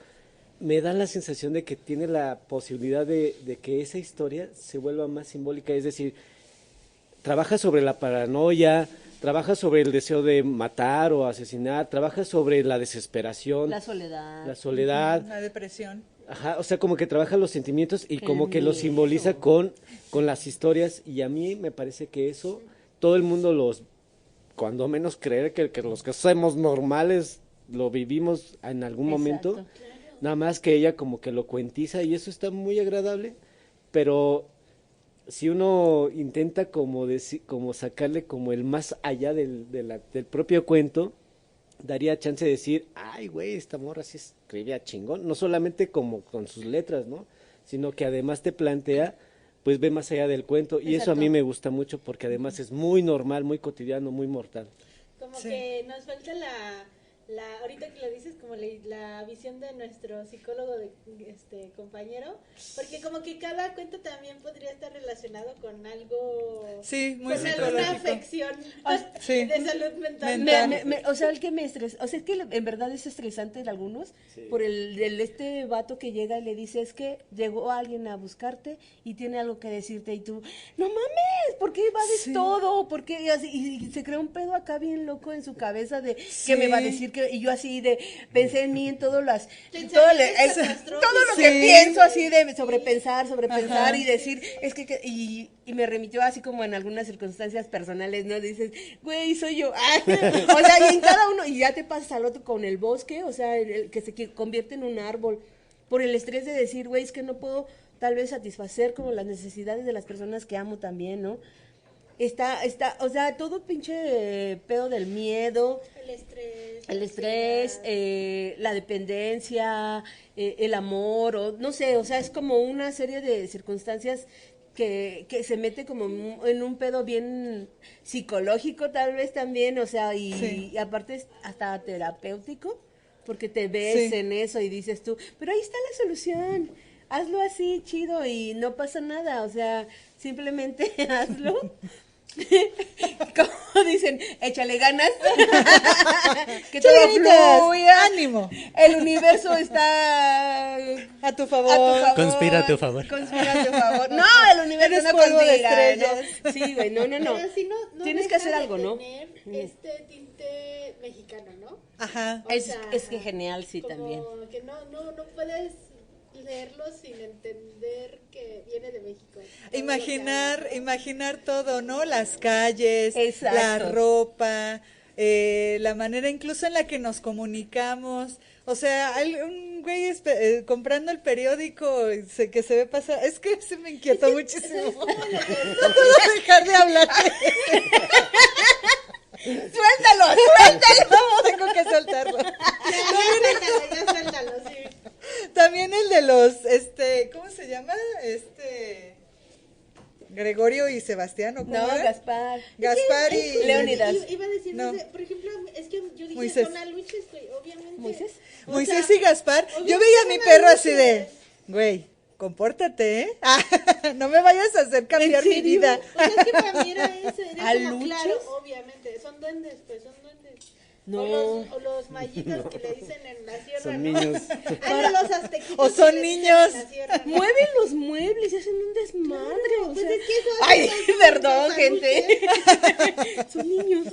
me da la sensación de que tiene la posibilidad de que esa historia se vuelva más simbólica, es decir, trabaja sobre la paranoia, trabaja sobre el deseo de matar o asesinar, trabaja sobre la desesperación, La soledad. La depresión. Ajá, o sea, como que trabaja los sentimientos y como que lo miedo. simboliza con las historias, y a mí me parece que eso todo el mundo cuando menos creer que los que somos normales lo vivimos en algún momento, Exacto. nada más que ella como que lo cuentiza y eso está muy agradable, pero si uno intenta como como sacarle como el más allá del propio cuento, daría chance de decir, ay, güey, esta morra sí escribía chingón, no solamente como con sus letras, ¿no? Sino que además te plantea, pues ve más allá del cuento, y eso a mí me gusta mucho porque además es muy normal, muy cotidiano, muy mortal. Como que nos falta ahorita que lo dices, como la visión de nuestro psicólogo compañero, porque como que cada cuento también podría estar relacionado con algo, sí, muy con alguna afección sí. de salud mental. O sea, el que me estresa, o sea, es que en verdad es estresante en algunos, por este vato que llega y le dice, es que llegó alguien a buscarte y tiene algo que decirte, y tú, no mames, ¿por qué invades todo? ¿Por qué? Y se crea un pedo acá bien loco en su cabeza de que me va a decir y yo así de pensé en mí en todo lo que pienso así de sobrepensar y decir es que y me remitió así como en algunas circunstancias personales, ¿no? Dices, güey, soy yo. O sea, y en cada uno y ya te pasas al otro con el bosque, o sea, el que se convierte en un árbol por el estrés de decir, güey, es que no puedo tal vez satisfacer como las necesidades de las personas que amo también, ¿no? O sea, todo pinche pedo del miedo, el estrés, la dependencia, el amor, o no sé, o sea, es como una serie de circunstancias que se mete como en un pedo bien psicológico tal vez también, o sea, y aparte es hasta terapéutico, porque te ves en eso y dices tú, pero ahí está la solución, hazlo así, chido, y no pasa nada, o sea, simplemente hazlo. Como dicen, échale ganas. Que todo fluya. Ánimo. El universo está a tu favor. Conspira a tu favor. No, el universo no conspira. No. Sí, güey, no. Pero si no tienes que hacer algo, ¿no? Este tinte mexicano, ¿no? Ajá. Es que genial, sí, como también. Que no puedes leerlo sin entender que viene de México. Imaginar todo, ¿no? Las calles, exacto, la ropa, la manera incluso en la que nos comunicamos. O sea, hay un güey comprando el periódico que se ve pasar. Es que se me inquietó muchísimo. No puedo dejar de hablar. Suéltalo. Tengo que soltarlo. Ya suéltalo, sí. También el de los, ¿cómo se llama? Gregorio y Sebastián, ¿o cómo era? Gaspar y Leónidas. Iba a decir, no. Por ejemplo, es que yo dije Moisés. con Aluches, güey, obviamente. Moisés y Gaspar. Yo veía a mi perro así de, güey, compórtate, ¿eh? No me vayas a hacer cambiar mi vida. O sea, es que para mí era eso, era como, claro, obviamente, son duendes. No. O los mayitas que le dicen en la sierra, son ¿no? niños. Los aztequitos. O son que le dicen niños. en la sierra, ¿no? Mueven los muebles y hacen un desmadre. Claro, o pues sea. es que eso Ay, son perdón, los gente. Son niños.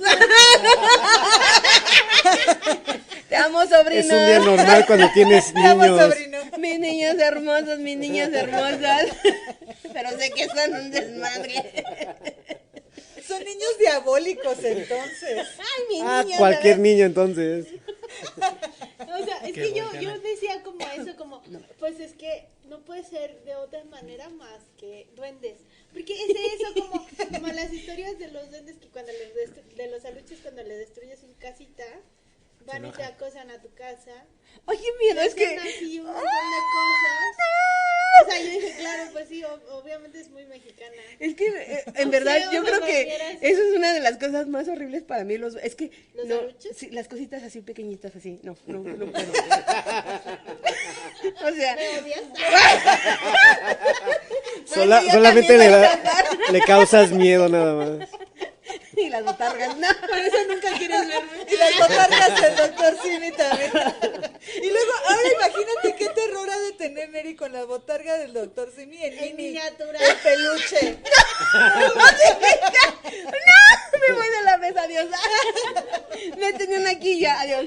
Te amo, sobrino. Es un día normal cuando tienes Te amo, niños. sobrino. Mis niños hermosos, mis niñas hermosas. Pero sé que son un desmadre. Son niños diabólicos, entonces. Ay, mis niños. Cualquier niño entonces. O sea, es Qué que yo bacana. decía como eso, como, pues es que no puede ser de otra manera más que duendes. Porque es eso, como las historias de los duendes que cuando de los aluches cuando le destruyes su casita, van y te acosan a tu casa. Ay, qué miedo, es que. Hacen así un montón de cosas. O sea, yo dije, claro, pues sí, obviamente es muy mexicana. Es que, en verdad, yo creo que eso es una de las cosas más horribles para mí. Es que, ¿Los no, aluches? sí, las cositas así pequeñitas, así, no puedo. O sea, ¿Me odias? Solamente le causas miedo nada más. y las botargas, no, por eso nunca quieres verme. Y las botargas del doctor Simi también. Y luego, ahora imagínate qué terror ha de tener Neri con la botarga del doctor Simi en miniatura. El peluche. No, me voy de la mesa, adiós. Me tenían aquí ya, adiós.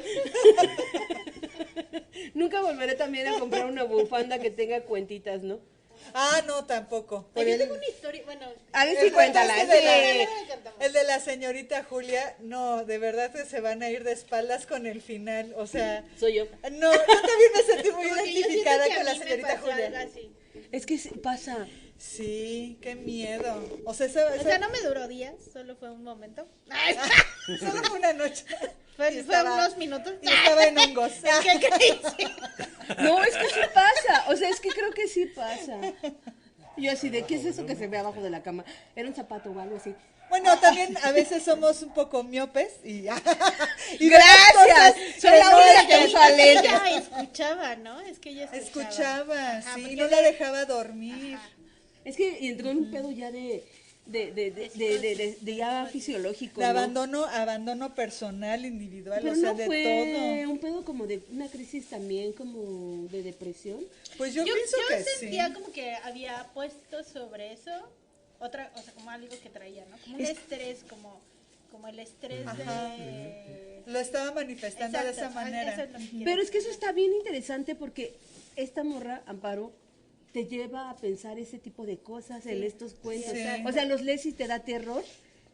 Nunca volveré también a comprar una bufanda que tenga cuentitas, ¿no? Ah, no, tampoco. Por Yo el- tengo una historia, bueno. A ver si cuéntala. el de Sí. el de la señorita Julia, no, de verdad que se van a ir de espaldas con el final, o sea, Soy yo. no, yo también me sentí muy Porque yo siento identificada que a con la mí me señorita pasó algo Julia. así. Es que pasa. Sí, qué miedo. O sea, O sea, no me duró días, solo fue un momento. solo fue una noche. Fue unos minutos. Y estaba en hongos. ¿Qué crees? No, es que sí pasa. O sea, es que creo que sí pasa. Yo así de, ¿qué es eso que se ve abajo de la cama? Era un zapato o algo así. Bueno, también a veces somos un poco miopes y Gracias. Soy la única que usa lentes. Ella escuchaba, ¿no? Es que ella escuchaba. Escuchaba, sí, porque no la dejaba dormir. Ajá. Es que entró en un pedo ya de ya fisiológico, De ¿no? abandono personal, individual, Pero o sea, no de fue todo. un pedo como de una crisis también, como de depresión. Pues yo Yo pienso que sentía sí. como que había puesto sobre eso otra, o sea, como algo que traía, ¿no? Como un estrés, como el estrés Ajá. de... Lo estaba manifestando de esa Exacto, manera. eso es lo que quiero Pero es que eso decir. está bien interesante porque esta morra, Amparo, te lleva a pensar ese tipo de cosas en estos cuentos. Sí. O sea, los lees y te da terror,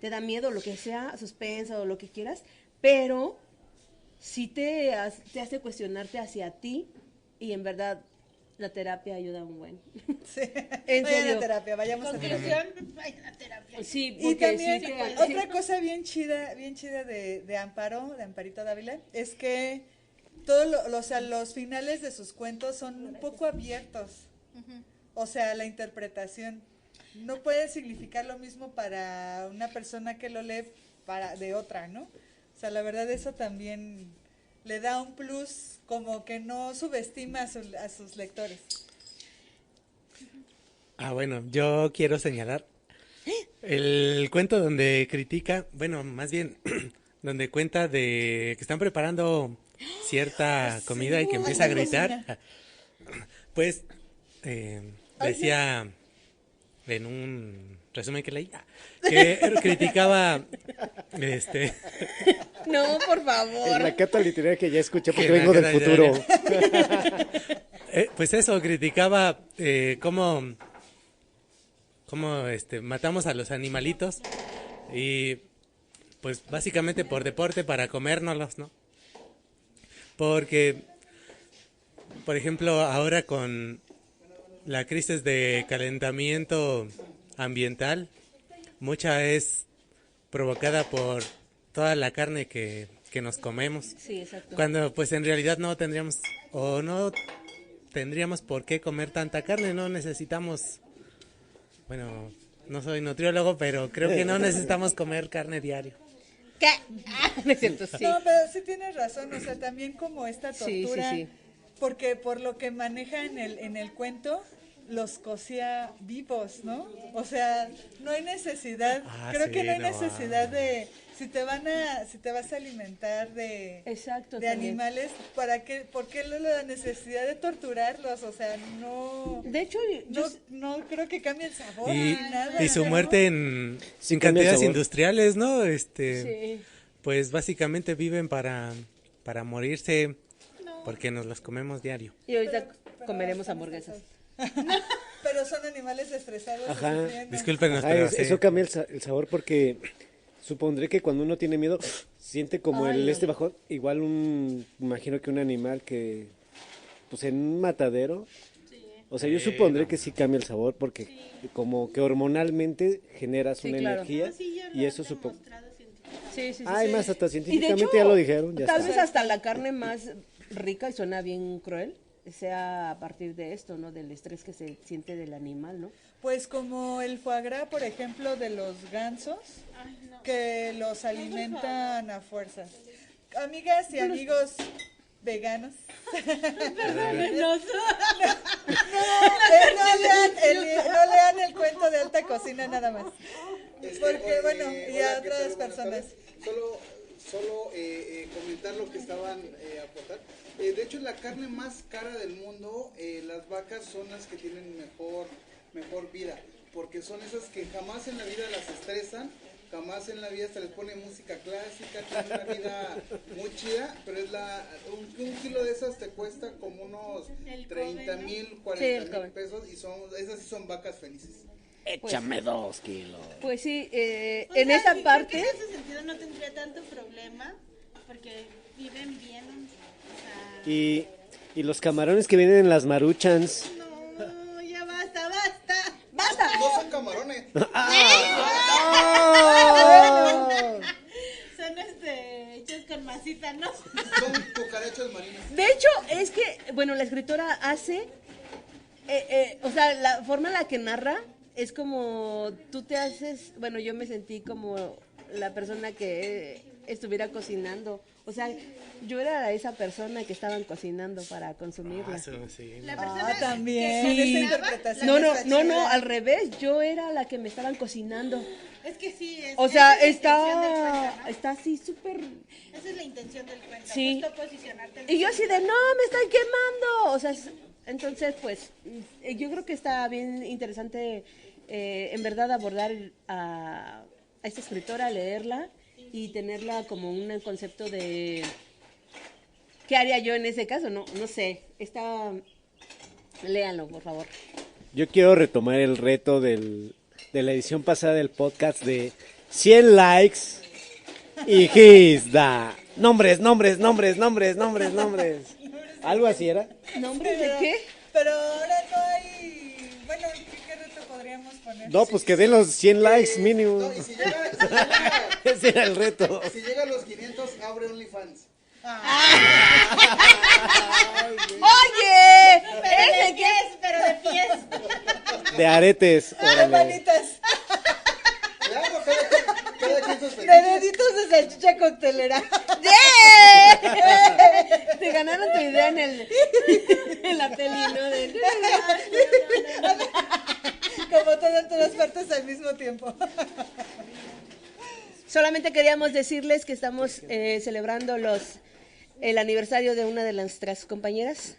te da miedo, lo que sea, suspenso o lo que quieras, pero sí te hace cuestionarte hacia ti y en verdad la terapia ayuda un buen. Sí. En Vayan serio. a terapia, vayamos a terapia. Conclusión, vayan a terapia. Sí, Y porque también sí te- otra sí. cosa bien chida de Amparo, de Amparito Dávila, es que todos o sea, los finales de sus cuentos son un poco abiertos. O sea, la interpretación no puede significar lo mismo para una persona que lo lee para de otra, ¿no? O sea, la verdad eso también le da un plus, como que no subestima a sus lectores. Bueno, yo quiero señalar el cuento donde critica, bueno, más bien, donde cuenta de que están preparando cierta comida y que empieza a gritar. Pues decía en un resumen que leí que criticaba No, por En favor. la cata literaria que ya escuché porque Que la vengo del cata futuro. pues eso, criticaba cómo matamos a los animalitos y pues básicamente por deporte para comérnoslos, ¿no? Porque, por ejemplo, ahora con la crisis de calentamiento ambiental, mucha es provocada por toda la carne que nos comemos. Sí, exacto. Cuando pues en realidad no tendríamos por qué comer tanta carne, no necesitamos, bueno, no soy nutriólogo, pero creo que no necesitamos comer carne diario. ¿Qué? No es cierto, sí. No, pero sí tienes razón, o sea, también como esta Sí, tortura, sí, sí. porque por lo que maneja en el cuento, los cocía vivos, ¿no? O sea, no hay necesidad, creo sí, que no hay no, necesidad de, si te vas a alimentar de, Exacto, de también. animales, ¿por qué la necesidad de torturarlos? O sea, no, De hecho, yo, no creo que cambie el sabor Y, ni nada. y su ¿no? muerte en Sí, cambia el cantidades sabor. industriales, ¿no? sí. Pues básicamente viven para morirse porque nos los comemos diario. Y ahorita Pero comeremos están hamburguesas. Pero son animales estresados. Ajá. sufriendo. Discúlpenos, Ah, pero eso cambia el sabor porque supondré que cuando uno tiene miedo siente como Ay, no. bajón, igual imagino que un animal que pues en un matadero, o sea, yo supondré que sí cambia el sabor porque como que hormonalmente generas Sí, una claro. energía No, sí, ya y lo eso han supongo. demostrado científicamente. Sí, sí, sí. Ay, sí. más hasta Y de científicamente hecho, ya lo dijeron, ya tal está. vez hasta la carne más rica y suena bien cruel sea a partir de esto, ¿no? Del estrés que se siente del animal, ¿no? Pues como el foie gras, por ejemplo, de los gansos, que los alimentan a fuerzas. Amigas y amigos veganos, no lean el cuento de alta cocina nada más. Porque, bueno, y a hola, ¿qué otras tal? Buenas personas. tardes. Solo comentar lo que estaban aportar. De hecho, la carne más cara del mundo, las vacas son las que tienen mejor vida, porque son esas que jamás en la vida las estresan, jamás en la vida se les pone música clásica, tienen una vida muy chida, pero es un kilo de esas te cuesta como unos El 30,000, Sí, el 40,000 Kobe. pesos, y esas sí son vacas felices. Échame 2 kilos. Pues sí, O en sea, esa creo parte... que en ese sentido no tendría tanto problema, porque viven bien, o sea... Y los camarones que vienen en las maruchans. No, ya basta. ¡Basta! camarones. Son hechos con masita, ¿no? Son cucarachas marinas. De hecho, es que, bueno, la escritora hace, o sea, la forma en la que narra es como tú te haces, bueno, yo me sentí como la persona que estuviera cocinando. O sea, yo era esa persona que estaban cocinando para consumirla. Eso, sí. La persona también. que Sí. Esa cocinaba, interpretación No, no, está no, no, chida. al revés, yo era la que me estaban cocinando. es que sí, O sea, esa es la intención del cuento, ¿no? está así súper... Esa es la intención del cuento, Sí. justo posicionarte. en Y yo el así de, no, me están quemando. O sea, entonces, pues, yo creo que está bien interesante, en verdad, abordar a esta escritora, leerla y tenerla como un concepto de... ¿Qué haría yo en ese caso? No sé. Léanlo, por favor. Yo quiero retomar el reto de la edición pasada del podcast de 100 likes y Gisda. Nombres. ¿Algo así era? ¿Nombres de qué? Pero ahora no hay. Bueno, ¿qué reto podríamos poner? No, pues que den los 100 likes mínimo. No, y si llega, Ese era el reto. si llega a los 500, abre OnlyFans. ¡Oye! Pero ¿Ese de qué? pies, pero de pies. De aretes. De Órale. manitas. Claro, cada quien sus De fetiches. deditos de salchicha coctelera. ¡Yeah! Te ganaron tu idea en la peli, ¿no? Como todo en todas partes al mismo tiempo. Solamente queríamos decirles que estamos celebrando el aniversario de una de nuestras compañeras,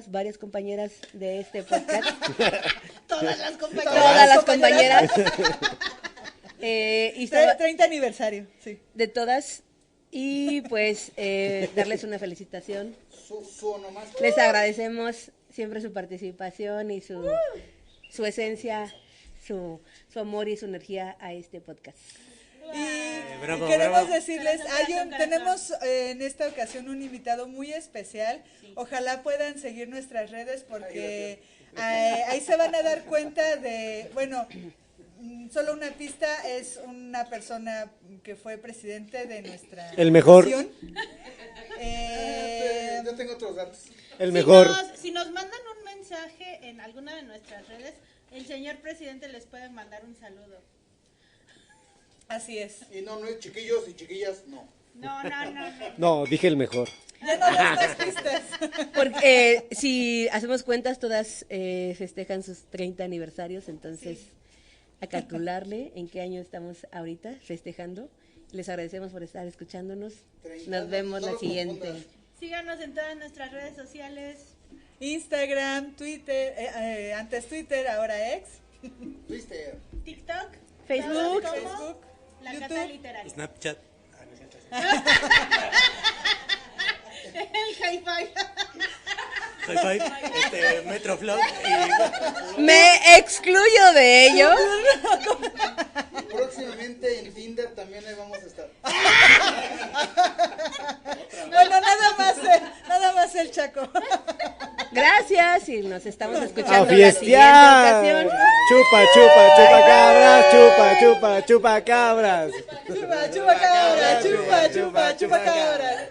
varias compañeras de este podcast. Todas las compañeras. Todas las compañeras. Y estaba- 30 aniversario, sí. de todas. Y pues darles una felicitación. Su onomástica. Les agradecemos siempre su participación y su esencia, su amor y su energía a este podcast. Y bravo, queremos bravo. decirles, Corazón. tenemos en esta ocasión un invitado muy especial. Ojalá puedan seguir nuestras redes porque ahí se van a dar cuenta de, bueno, solo una pista, es una persona que fue presidente de nuestra El mejor. nación. Yo tengo otros datos. El mejor. Si nos mandan un mensaje en alguna de nuestras redes, el señor presidente les puede mandar un saludo. Así es. Y no es chiquillos y chiquillas, no. No. No, dije el mejor. Ya no des más pistas. Porque si hacemos cuentas, todas festejan sus 30 aniversarios, entonces a calcularle en qué año estamos ahorita festejando. Les agradecemos por estar escuchándonos. 30, Nos vemos no la los siguiente. confundas. Síganos en todas nuestras redes sociales. Instagram, Twitter, antes Twitter, ahora X, Twister. TikTok, Facebook. todas como Facebook, La YouTube. Cata Literaria. Snapchat. El hi-fi. High five, Metroflog Me excluyo de ello. Próximamente en Tinder también ahí vamos a estar. Bueno, nada más el Chaco. Gracias y nos estamos ¡A escuchando la fiestear! siguiente ocasión. Chupa cabras. Chupa cabra, chupa cabra.